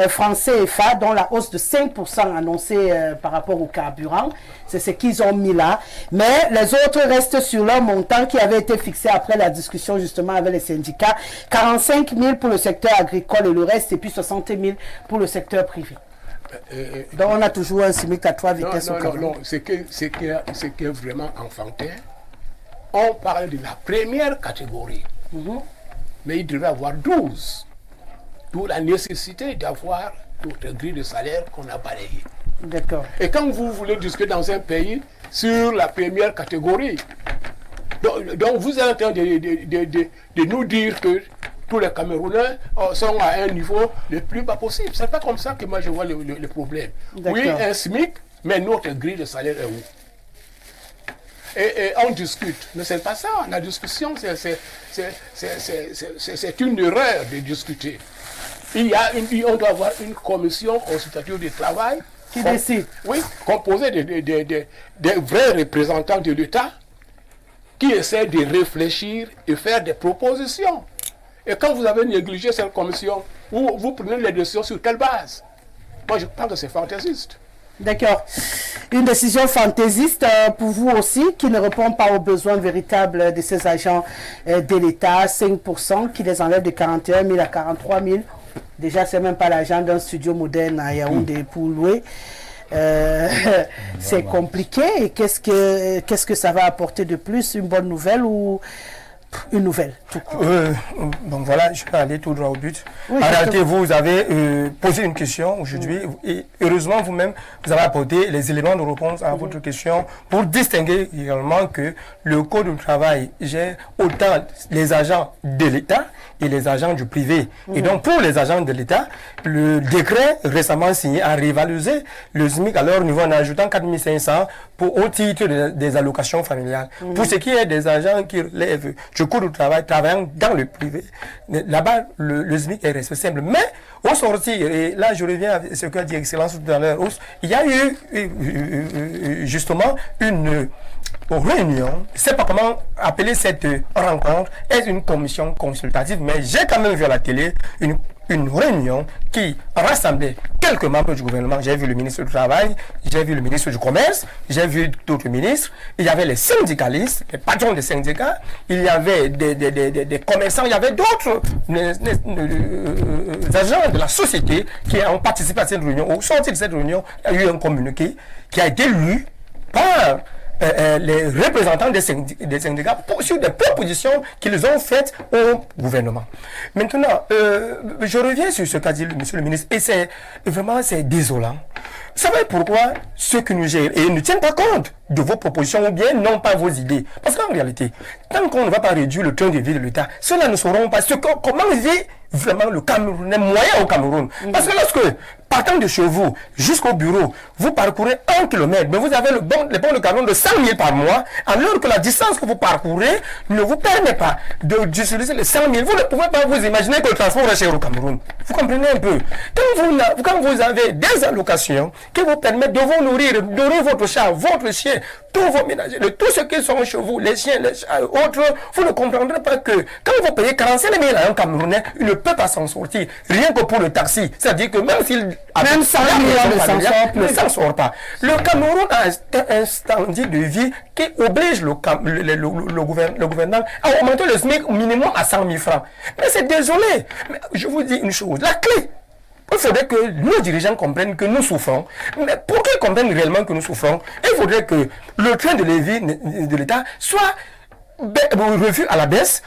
francs CFA, dont la hausse de 5% annoncée par rapport au carburant. C'est ce qu'ils ont mis là. Mais les autres restent sur leur montant qui avait été fixé après la discussion justement avec les syndicats. 45 000 pour le secteur agricole et le reste, et puis 60 000 pour le secteur privé. Donc on a toujours un SMIC à 3 vitesses au Cameroun. Non, ce qui est vraiment enfantin, on parle de la première catégorie, mais il devrait y avoir 12. D'où la nécessité d'avoir notre grille de salaire qu'on a balayée. D'accord. Et quand vous voulez discuter dans un pays sur la première catégorie, donc vous êtes en train de nous dire que tous les Camerounais sont à un niveau le plus bas possible. C'est pas comme ça que moi je vois le problème. Oui, un SMIC, mais notre grille de salaire est où? Et on discute. Mais c'est pas ça. La discussion, c'est une erreur de discuter. On doit avoir une commission consultative du travail qui décide. Oui, composée des vrais représentants de l'État qui essaient de réfléchir et faire des propositions. Et quand vous avez négligé cette commission, vous prenez les décisions sur quelle base? Moi, je pense que c'est fantaisiste. D'accord. Une décision fantaisiste pour vous aussi, qui ne répond pas aux besoins véritables de ces agents de l'État, 5%, qui les enlève de 41 000 à 43 000. Déjà, c'est même pas l'agent d'un studio moderne à Yaoundé pour louer. C'est compliqué. Et qu'est-ce que ça va apporter de plus? Une bonne nouvelle ou une nouvelle tout court? Donc voilà, je vais aller tout droit au but. Oui, en réalité, vous avez posé une question aujourd'hui et heureusement vous-même, vous avez apporté les éléments de réponse à votre question pour distinguer également que le Code du travail gère autant les agents de l'État et les agents du privé. Et donc pour les agents de l'État, le décret récemment signé a rivalisé le SMIC à leur niveau en ajoutant 4 500 au titre des allocations familiales. Pour ce qui est des agents qui relèvent du Code du travail travaillant dans le privé, là-bas le SMIC est resté simple. Mais au sortir, et là je reviens à ce qu'a dit Excellence tout à l'heure, il y a eu justement une réunion, je ne sais pas comment appeler cette rencontre, est une commission consultative, mais j'ai quand même vu à la télé une réunion qui rassemblait quelques membres du gouvernement. J'ai vu le ministre du Travail, j'ai vu le ministre du Commerce, j'ai vu d'autres ministres. Il y avait les syndicalistes, les patrons des syndicats, il y avait des commerçants, il y avait d'autres agents de la société qui ont participé à cette réunion. Au sortir de cette réunion, il y a eu un communiqué qui a été lu par les représentants des syndicats sur des propositions qu'ils ont faites au gouvernement. Maintenant, je reviens sur ce qu'a dit monsieur le ministre, et c'est désolant. Vous savez pourquoi ceux qui nous gèrent et ne tiennent pas compte de vos propositions ou bien n'ont pas vos idées? Parce qu'en réalité, tant qu'on ne va pas réduire le train de vie de l'État, ceux-là ne sauront pas comment vit vraiment le Camerounais moyen au Cameroun. Parce que lorsque, partant de chez vous jusqu'au bureau, vous parcourez 1 kilomètre, mais vous avez les bons de camion de 100 000 par mois, alors que la distance que vous parcourez ne vous permet pas d'utiliser les 100 000. Vous ne pouvez pas vous imaginer que le transport est cher au Cameroun. Vous comprenez un peu? Quand vous avez des allocations qui vous permettent de vous nourrir, de nourrir votre chat, votre chien, tous vos ménagers, tous ceux qui sont chez vous, les chiens, les chats, autres, vous ne comprendrez pas que quand vous payez 45 000 à un Camerounais, il ne peut pas s'en sortir, rien que pour le taxi. C'est-à-dire que même s'il a même 100 000 ne s'en sort pas. Le Cameroun a un standard de vie qui oblige le gouvernement à augmenter le SMIC minimum à 100 000 francs. Mais c'est désolé. Mais je vous dis une chose, la clé. Il faudrait que nos dirigeants comprennent que nous souffrons. Mais pour qu'ils comprennent réellement que nous souffrons, il faudrait que le train de vie de l'État soit revu à la baisse.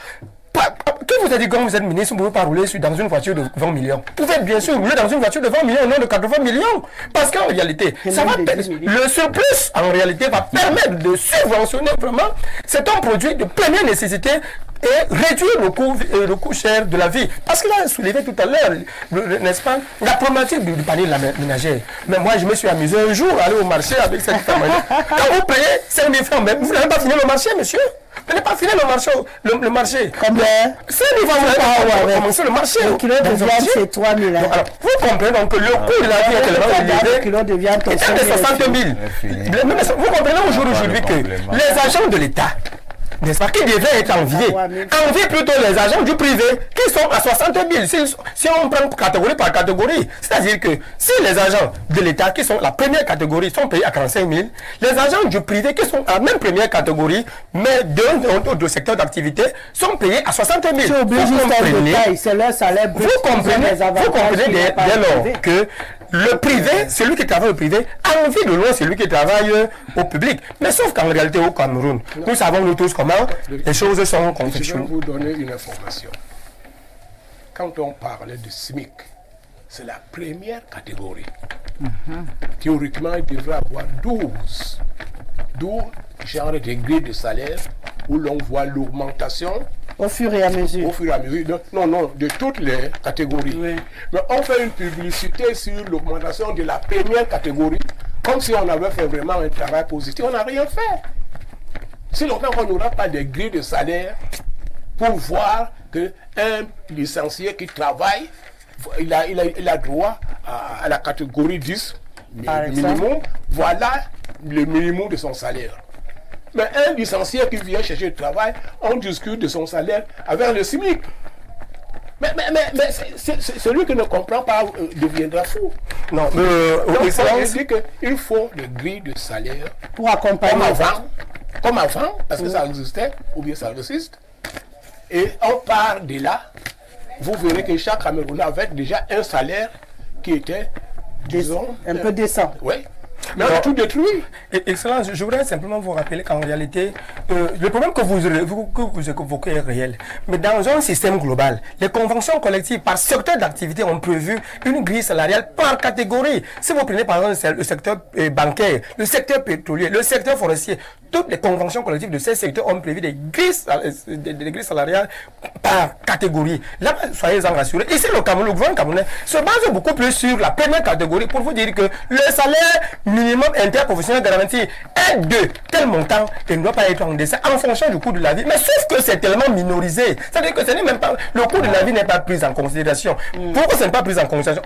Qui vous a dit quand vous êtes ministre, vous ne pouvez pas rouler dans une voiture de 20 millions? Vous pouvez bien sûr rouler dans une voiture de 20 millions, non de 80 millions. Parce qu'en réalité, le surplus, en réalité, va permettre de subventionner vraiment. C'est un produit de première nécessité et réduire le coût cher de la vie. Parce qu'il a soulevé tout à l'heure, n'est-ce pas, la problématique du panier de la ménagère. Mais moi, je me suis amusé un jour à aller au marché avec cette femme. Quand vous payez 5 000 francs, mais vous n'avez pas fini le marché, monsieur. Vous n'avez pas fini le marché. Combien? 5 000 francs, vous n'avez pas commencé le marché. Le kilo de viande, c'est 3 000. Alors, vous comprenez donc que le coût de la vie est tellement élevé. Le kilo de viande, c'est de 60 000. Vous comprenez aujourd'hui que les agents de l'État, n'est-ce pas, qui devaient être enviés, envient plutôt les agents du privé qui sont à 60 000. Si on prend catégorie par catégorie, c'est-à-dire que si les agents de l'État qui sont la première catégorie sont payés à 45 000, les agents du privé qui sont à la même première catégorie, mais d'un autre secteur d'activité, sont payés à 60 000. C'est obligé, c'est leur salaire brut. Vous comprenez dès lors que le privé, celui qui travaille au privé, a envie de loin celui qui travaille au public. Mais sauf qu'en réalité au Cameroun, nous savons nous tous comment les choses sont confectionnées. Je vais vous donner une information. Quand on parlait de SMIC, c'est la première catégorie. Théoriquement, il devrait avoir 12. D'où genre de grilles de salaire où l'on voit l'augmentation au fur et à mesure. Au fur et à mesure. Non, de toutes les catégories. Oui. Mais on fait une publicité sur l'augmentation de la première catégorie, comme si on avait fait vraiment un travail positif. On n'a rien fait. Si longtemps qu'on n'aura pas de grilles de salaire pour voir qu'un licencié qui travaille, il a droit à la catégorie 10, le minimum, voilà le minimum de son salaire. Mais un licencié qui vient chercher du travail, on discute de son salaire avec le SMIC. Mais celui qui ne comprend pas deviendra fou. Non, donc, je dis qu'il faut des grilles de salaire pour accompagner. Comme avant, parce que ça existait, ou bien ça existe. Et on part de là, vous verrez que chaque Camerounais avait déjà un salaire qui était, disons, un peu décent. Oui. Mais on a tout détruit. Excellence, je voudrais simplement vous rappeler qu'en réalité, le problème que vous évoquez est réel. Mais dans un système global, les conventions collectives par secteur d'activité ont prévu une grille salariale par catégorie. Si vous prenez par exemple le secteur bancaire, le secteur pétrolier, le secteur forestier, toutes les conventions collectives de ces secteurs ont prévu des grilles salariales par catégorie. Là, soyez-en rassurés. Ici, le gouvernement camerounais se base beaucoup plus sur la première catégorie pour vous dire que le salaire minimum interprofessionnel garanti est de tel montant et ne doit pas être en dessin en fonction du coût de la vie. Mais sauf que c'est tellement minorisé. C'est-à-dire que ce n'est même pas, le coût de la vie n'est pas pris en considération. Pourquoi ce n'est pas pris en considération?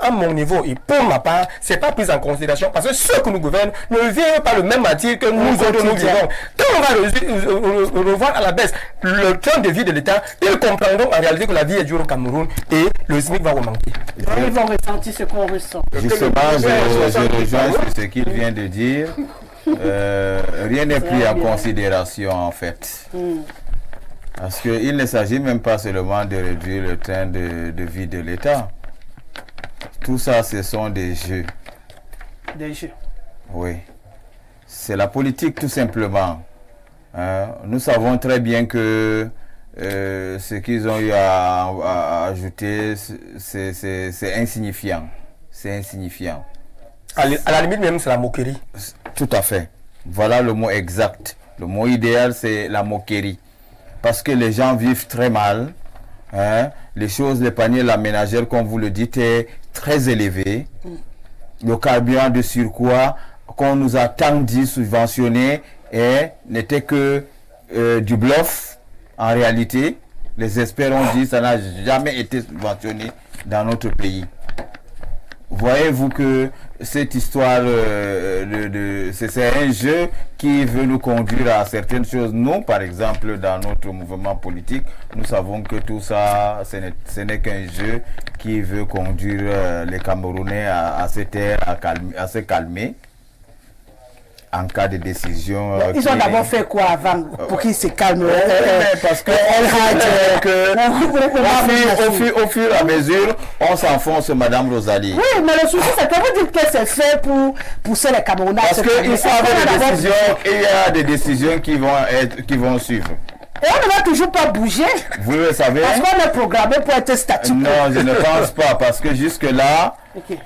À mon niveau et pour ma part, ce n'est pas pris en considération parce que ceux que nous gouvernent ne vivent pas le même matière que nous autres nous vivons. Quand on va revoir à la baisse le train de vie de l'État, ils comprendront en réalité que la vie est dure au Cameroun et le SMIC va remonter. Ils vont ressentir ce qu'on ressent. Justement, je rejoins sur ce qu'il vient de dire. Rien n'est pris en considération en fait. Parce qu'il ne s'agit même pas seulement de réduire le train de vie de l'État. Tout ça, ce sont des jeux. Des jeux. Oui. C'est la politique tout simplement. Nous savons très bien que ce qu'ils ont eu à ajouter, c'est insignifiant. C'est insignifiant. À la limite même, c'est la moquerie. Tout à fait. Voilà le mot exact. Le mot idéal, c'est la moquerie. Parce que les gens vivent très mal. Hein. Les choses, les paniers, la ménagère, comme vous le dites, est très élevé. Le carburant de surcroît, qu'on nous a tant dit subventionné, n'était que du bluff. En réalité, les experts ont dit que ça n'a jamais été subventionné dans notre pays. Voyez-vous que cette histoire, c'est un jeu qui veut nous conduire à certaines choses. Nous, par exemple, dans notre mouvement politique, nous savons que tout ça, ce n'est qu'un jeu qui veut conduire les Camerounais à se taire, à se calmer en cas de décision. Ils ont d'abord fait quoi avant pour qu'ils se calment? Parce que au fur et à mesure, on s'enfonce, Madame Rosalie. Oui, mais le souci, c'est que vous dites que c'est fait pour pousser les Camerounais. Parce qu'il faut avoir des décisions, et il y a des décisions qui vont suivre. Et on ne va toujours pas bouger. Vous le savez. Parce qu'on est programmé pour être statique. Non, je ne pense pas, parce que jusque-là, Okay.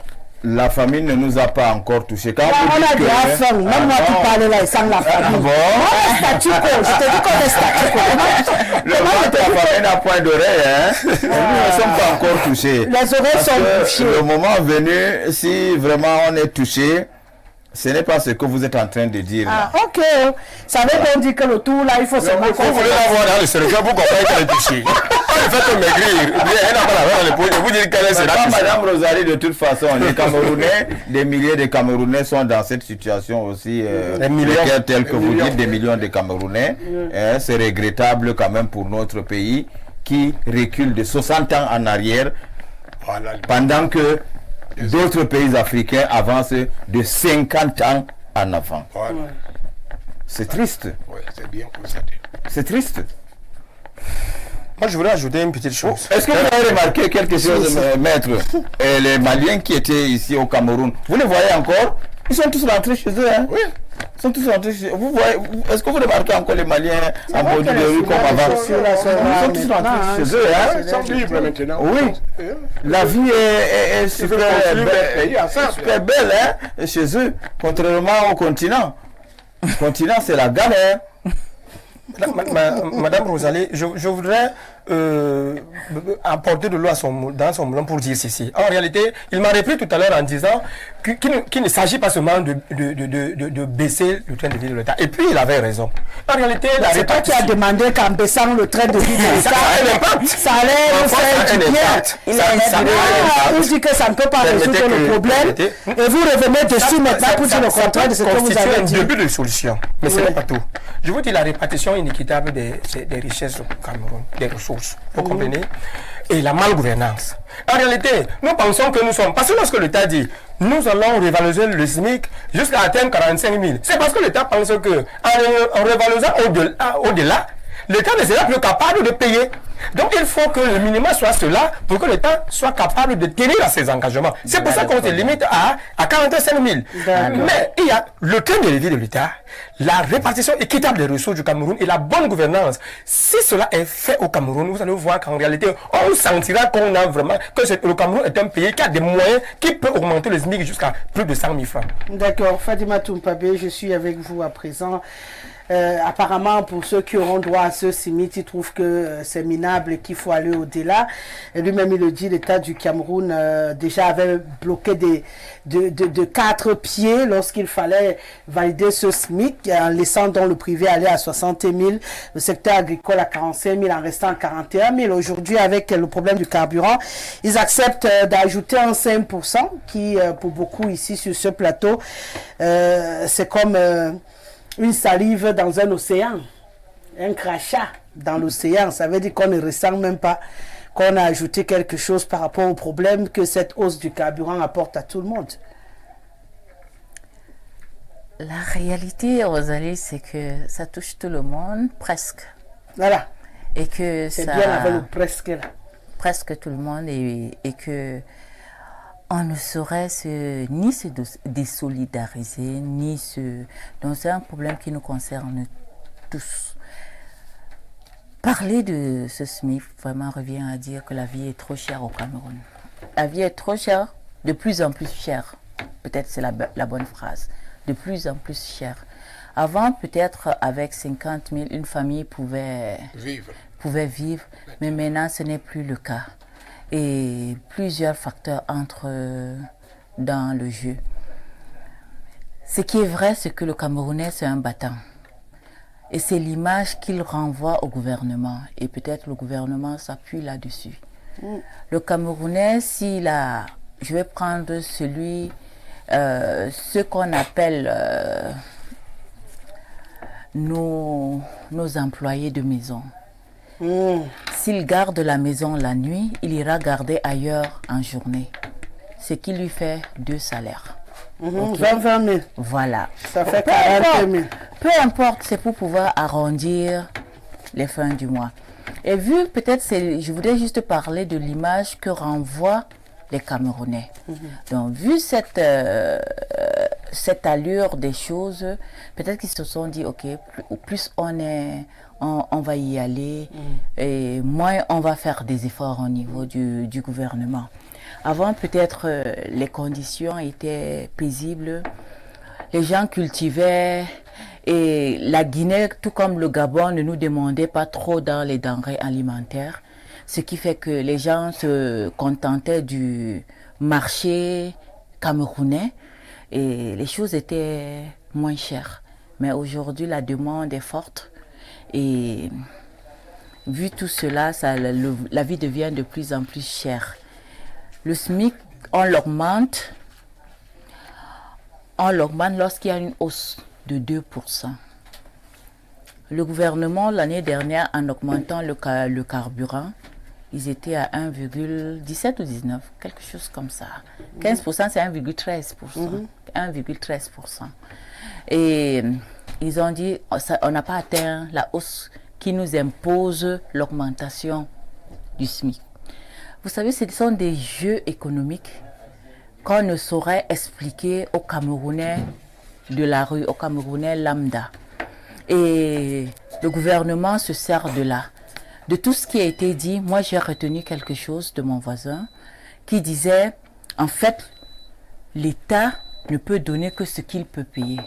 La famille ne nous a pas encore touchés. Quand on a déjà faim. Même moi qui parle là, il sent la famille. Bon. On est statu quo. Je te dis qu'on est statu quo. Le moment que la famille n'a point d'oreille, hein, nous ne sommes pas encore touchés. Les oreilles sont touchées. Le moment venu, si vraiment on est touché, ce n'est pas ce que vous êtes en train de dire. Ah, ok. Ça veut donc dire que le tout là, il faut se mettre. Vous voulez l'avoir dans le cerveau pour comprendre qu'elle est touchée. Elle fait maigrir. Elle n'a pas la main dans l'épaule. Vous dites qu'elle est touchée. Madame Rosalie, de toute façon, les Camerounais, des milliers de Camerounais sont dans cette situation aussi. Telle que vous dites, des millions de Camerounais. C'est regrettable quand même pour notre pays qui recule de 60 ans en arrière pendant que d'autres pays africains avancent de 50 ans en avant. Voilà. C'est triste. Oui, c'est bien constaté. C'est triste. Moi, je voudrais ajouter une petite chose. Est-ce que vous avez remarqué quelque chose, maître? Les Maliens qui étaient ici au Cameroun, vous les voyez encore? Ils sont tous rentrés chez eux. Hein? Oui. Ils sont tous rentrés chez eux. Vous voyez, est-ce que vous remarquez encore les Maliens en bordure de rue comme avant? Ils sont tous rentrés chez eux. Hein? Ils sont libres maintenant. Oui. La vie est super belle hein, chez eux, contrairement au continent. Le continent, c'est la galère. Madame Rosalie, je voudrais apporter de l'eau dans son moulin pour dire ceci. En réalité, il m'a repris tout à l'heure en disant qu'il ne s'agit pas seulement de baisser le train de vie de l'État. Et puis, il avait raison. En réalité, c'est toi qui as demandé qu'en baissant le train de vie de l'État, ça allait nous faire du bien. Il dit que ça ne peut pas résoudre le problème. Et vous revenez dessus maintenant pour dire le contraire de ce que vous avez dit. C'est un début de solution, mais ce n'est pas tout. Je vous dis la répartition inéquitable des richesses au Cameroun, des ressources, vous comprenez? Et la malgouvernance. En réalité, nous pensons que nous sommes, parce que lorsque l'État dit, nous allons revaloriser le SMIC jusqu'à atteindre 45 000, c'est parce que l'État pense que en revalorisant au-delà, l'État ne sera plus capable de payer. Donc il faut que le minimum soit cela pour que l'État soit capable de tenir à ses engagements. C'est pour ça qu'on se limite à 45 000. Mais il y a le train de vie de l'État, la répartition équitable des ressources du Cameroun et la bonne gouvernance. Si cela est fait au Cameroun, vous allez voir qu'en réalité, on sentira qu'on a vraiment, que le Cameroun est un pays qui a des moyens, qui peut augmenter le SMIC jusqu'à plus de 100 000 francs. D'accord. Fadima Toumpabé, je suis avec vous à présent. Apparemment, pour ceux qui auront droit à ce SMIC, ils trouvent que c'est minable et qu'il faut aller au-delà. Lui-même, il le dit, l'État du Cameroun déjà avait bloqué de 4 pieds lorsqu'il fallait valider ce SMIC, en laissant donc le privé aller à 60 000, le secteur agricole à 45 000, en restant à 41 000. Aujourd'hui, avec le problème du carburant, ils acceptent d'ajouter un 5% qui, pour beaucoup ici sur ce plateau, c'est comme une salive dans un océan, un crachat dans l'océan. Ça veut dire qu'on ne ressent même pas qu'on a ajouté quelque chose par rapport au problème que cette hausse du carburant apporte à tout le monde. La réalité, Rosalie, c'est que ça touche tout le monde, presque. Voilà. Et que c'est ça... bien avec le presque là. Presque tout le monde et que on ne saurait ni se désolidariser, ni se... Donc c'est un problème qui nous concerne tous. Parler de ce SMIC vraiment revient à dire que la vie est trop chère au Cameroun. La vie est trop chère, de plus en plus chère. peut-être c'est la bonne phrase, de plus en plus cher. Avant, peut-être avec 50 000, une famille pouvait vivre, mais maintenant ce n'est plus le cas. Et plusieurs facteurs entrent dans le jeu. Ce qui est vrai, c'est que le Camerounais, c'est un battant. Et c'est l'image qu'il renvoie au gouvernement. Et peut-être le gouvernement s'appuie là-dessus. Le Camerounais, s'il a... Je vais prendre ce qu'on appelle nos employés de maison. S'il garde la maison la nuit, il ira garder ailleurs en journée. Ce qui lui fait 2 salaires. 20 000. Voilà. Ça fait 40 000. Peu importe, c'est pour pouvoir arrondir les fins du mois. Et vu, peut-être, je voudrais juste parler de l'image que renvoient les Camerounais. Donc, vu cette allure des choses, peut-être qu'ils se sont dit, ok, plus on va y aller, et moins on va faire des efforts au niveau du gouvernement. Avant, peut-être, les conditions étaient paisibles, les gens cultivaient, et la Guinée, tout comme le Gabon, ne nous demandait pas trop dans les denrées alimentaires, ce qui fait que les gens se contentaient du marché camerounais et les choses étaient moins chères. Mais aujourd'hui, la demande est forte et vu tout cela, la vie devient de plus en plus chère. Le SMIC, on l'augmente lorsqu'il y a une hausse de 2%. Le gouvernement, l'année dernière, en augmentant le carburant, ils étaient à 1,17 ou 19, quelque chose comme ça. 15%, c'est 1,13%. 1,13%. Et ils ont dit, on n'a pas atteint la hausse qui nous impose l'augmentation du SMIC. Vous savez, ce sont des jeux économiques qu'on ne saurait expliquer aux Camerounais de la rue, aux Camerounais lambda. Et le gouvernement se sert de là. De tout ce qui a été dit, moi j'ai retenu quelque chose de mon voisin qui disait, en fait, l'État ne peut donner que ce qu'il peut payer.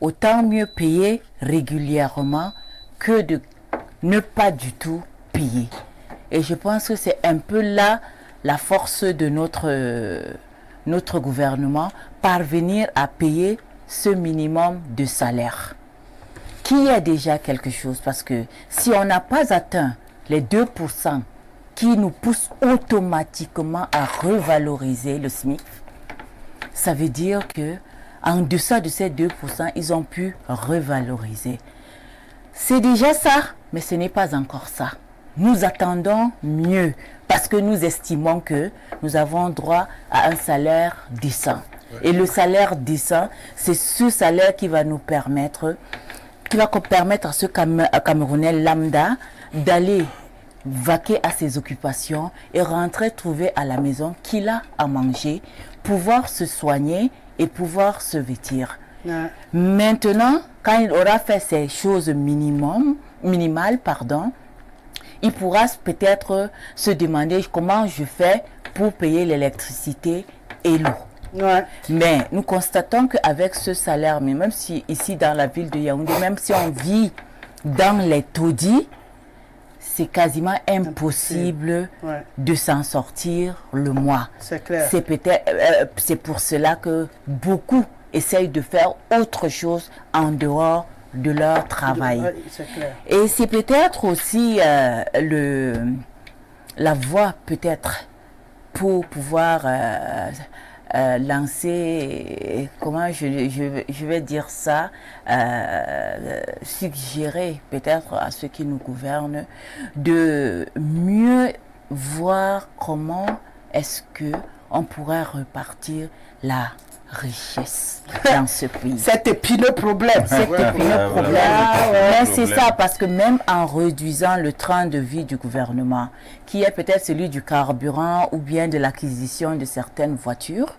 Autant mieux payer régulièrement que de ne pas du tout payer. Et je pense que c'est un peu là la force de notre gouvernement, parvenir à payer ce minimum de salaire, qui est déjà quelque chose. Parce que si on n'a pas atteint les 2% qui nous poussent automatiquement à revaloriser le SMIC, ça veut dire que en deçà de ces 2%, ils ont pu revaloriser. C'est déjà ça, mais ce n'est pas encore ça. Nous attendons mieux parce que nous estimons que nous avons droit à un salaire décent. Et le salaire décent, c'est ce salaire qui va nous permettre, à ce Camerounais lambda d'aller vaquer à ses occupations et rentrer trouver à la maison qu'il a à manger, pouvoir se soigner et pouvoir se vêtir. Maintenant, quand il aura fait ces choses minimales, il pourra peut-être se demander comment je fais pour payer l'électricité et l'eau. Mais nous constatons qu'avec ce salaire, mais même si ici dans la ville de Yaoundé, même si on vit dans les taudis, c'est quasiment impossible de s'en sortir le mois. C'est clair. C'est pour cela que beaucoup essayent de faire autre chose en dehors de leur travail. C'est clair. Et c'est peut-être aussi la voie peut-être pour pouvoir lancer, comment je vais dire ça, suggérer peut-être à ceux qui nous gouvernent de mieux voir comment est-ce que on pourrait repartir la richesse dans ce pays. Cet épineux problème. C'est épineux problème. Mais c'est ça, parce que même en réduisant le train de vie du gouvernement, qui est peut-être celui du carburant ou bien de l'acquisition de certaines voitures,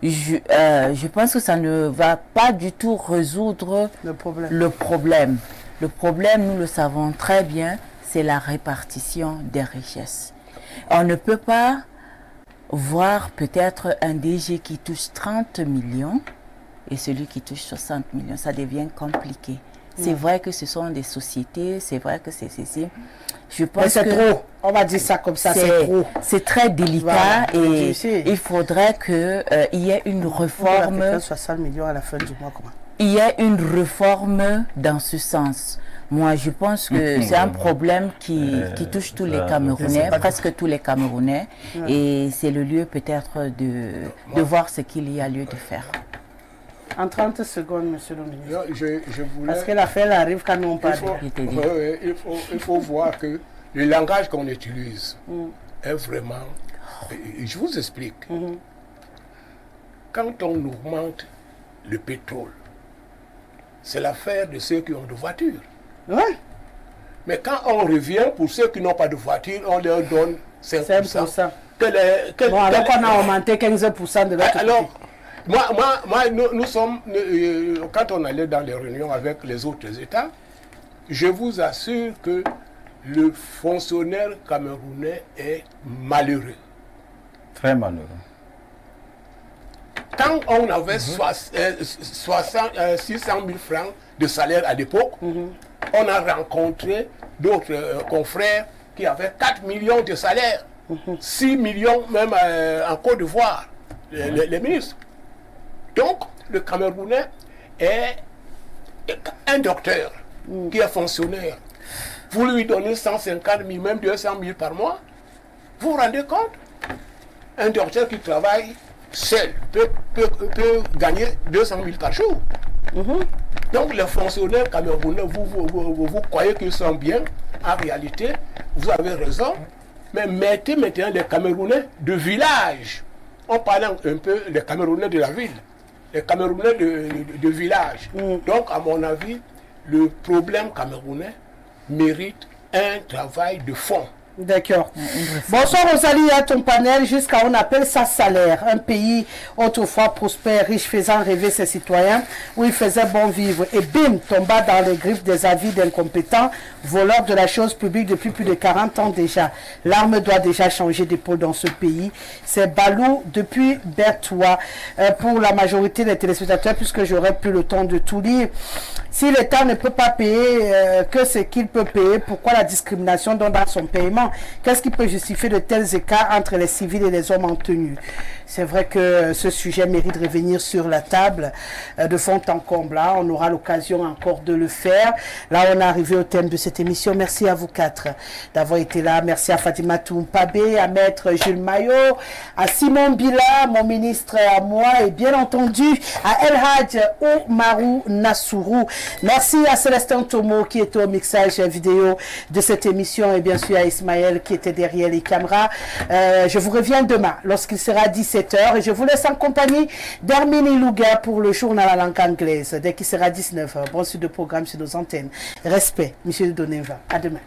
je pense que ça ne va pas du tout résoudre le problème. Le problème, nous le savons très bien, c'est la répartition des richesses. On ne peut pas voir peut-être un DG qui touche 30 millions et celui qui touche 60 millions. Ça devient compliqué. C'est vrai que ce sont des sociétés, c'est vrai que c'est ceci. Je pense mais c'est trop, on va dire ça comme ça, c'est trop. C'est très délicat Voilà. et il faudrait qu'il y ait une réforme. 60 millions à la fin du mois, comment? Il y a une réforme dans ce sens. Moi, je pense que c'est un problème qui touche tous les Camerounais, presque tous les Camerounais. Et c'est le lieu peut-être de voir ce qu'il y a lieu de faire. En 30 secondes, monsieur le ministre. Je voulais... Parce que l'affaire arrive quand on parle. Il faut voir que le langage qu'on utilise est vraiment... Je vous explique. Quand on augmente le pétrole, c'est l'affaire de ceux qui ont de voitures. Ouais. Mais quand on revient, pour ceux qui n'ont pas de voiture, on leur donne 5%. 5%. Bon, alors qu'on a augmenté 15% de l'autre alors, côté. nous sommes, quand on allait dans les réunions avec les autres États, je vous assure que le fonctionnaire camerounais est malheureux. Très malheureux. Quand on avait 600 000 francs de salaire à l'époque, on a rencontré d'autres confrères qui avaient 4 millions de salaire, 6 millions même en Côte d'Ivoire, les ministres. Donc, le Camerounais est un docteur qui est fonctionnaire. Vous lui donnez 150 000, même 200 000 par mois. Vous vous rendez compte? Un docteur qui travaille seul peut gagner 200 000 par jour. Donc, les fonctionnaires camerounais, vous croyez qu'ils sont bien. En réalité, vous avez raison. Mais mettez maintenant les Camerounais de village. On parle un peu des Camerounais de la ville. Les Camerounais de village. Donc, à mon avis, le problème camerounais mérite un travail de fond. D'accord. Bonsoir Rosalie, à ton panel, jusqu'à on appelle ça salaire. Un pays autrefois prospère, riche, faisant rêver ses citoyens, où il faisait bon vivre. Et bim, tomba dans les griffes des avis d'incompétents, voleurs de la chose publique depuis plus de 40 ans déjà. L'arme doit déjà changer d'épaule dans ce pays. C'est Balou depuis Bertois. Pour la majorité des téléspectateurs, puisque j'aurais plus le temps de tout lire. Si l'État ne peut pas payer que ce qu'il peut payer, pourquoi la discrimination dans son paiement? Qu'est-ce qui peut justifier de tels écarts entre les civils et les hommes en tenue? C'est vrai que ce sujet mérite de revenir sur la table de fond en comble. Là, on aura l'occasion encore de le faire. Là, on est arrivé au thème de cette émission. Merci à vous quatre d'avoir été là. Merci à Fatima Toumpabé, à Maître Jules Maillot, à Simon Bila, mon ministre à moi, et bien entendu à El Hadj Oumarou Nassourou. Merci à Célestin Tomo qui était au mixage vidéo de cette émission et bien sûr à Ismaël qui était derrière les caméras. Je vous reviens demain lorsqu'il sera 17h et je vous laisse en compagnie d'Hermine Ilouga pour le journal à langue anglaise dès qu'il sera 19h. Bon suite de programme sur nos antennes. Respect, Monsieur Doneva. À demain.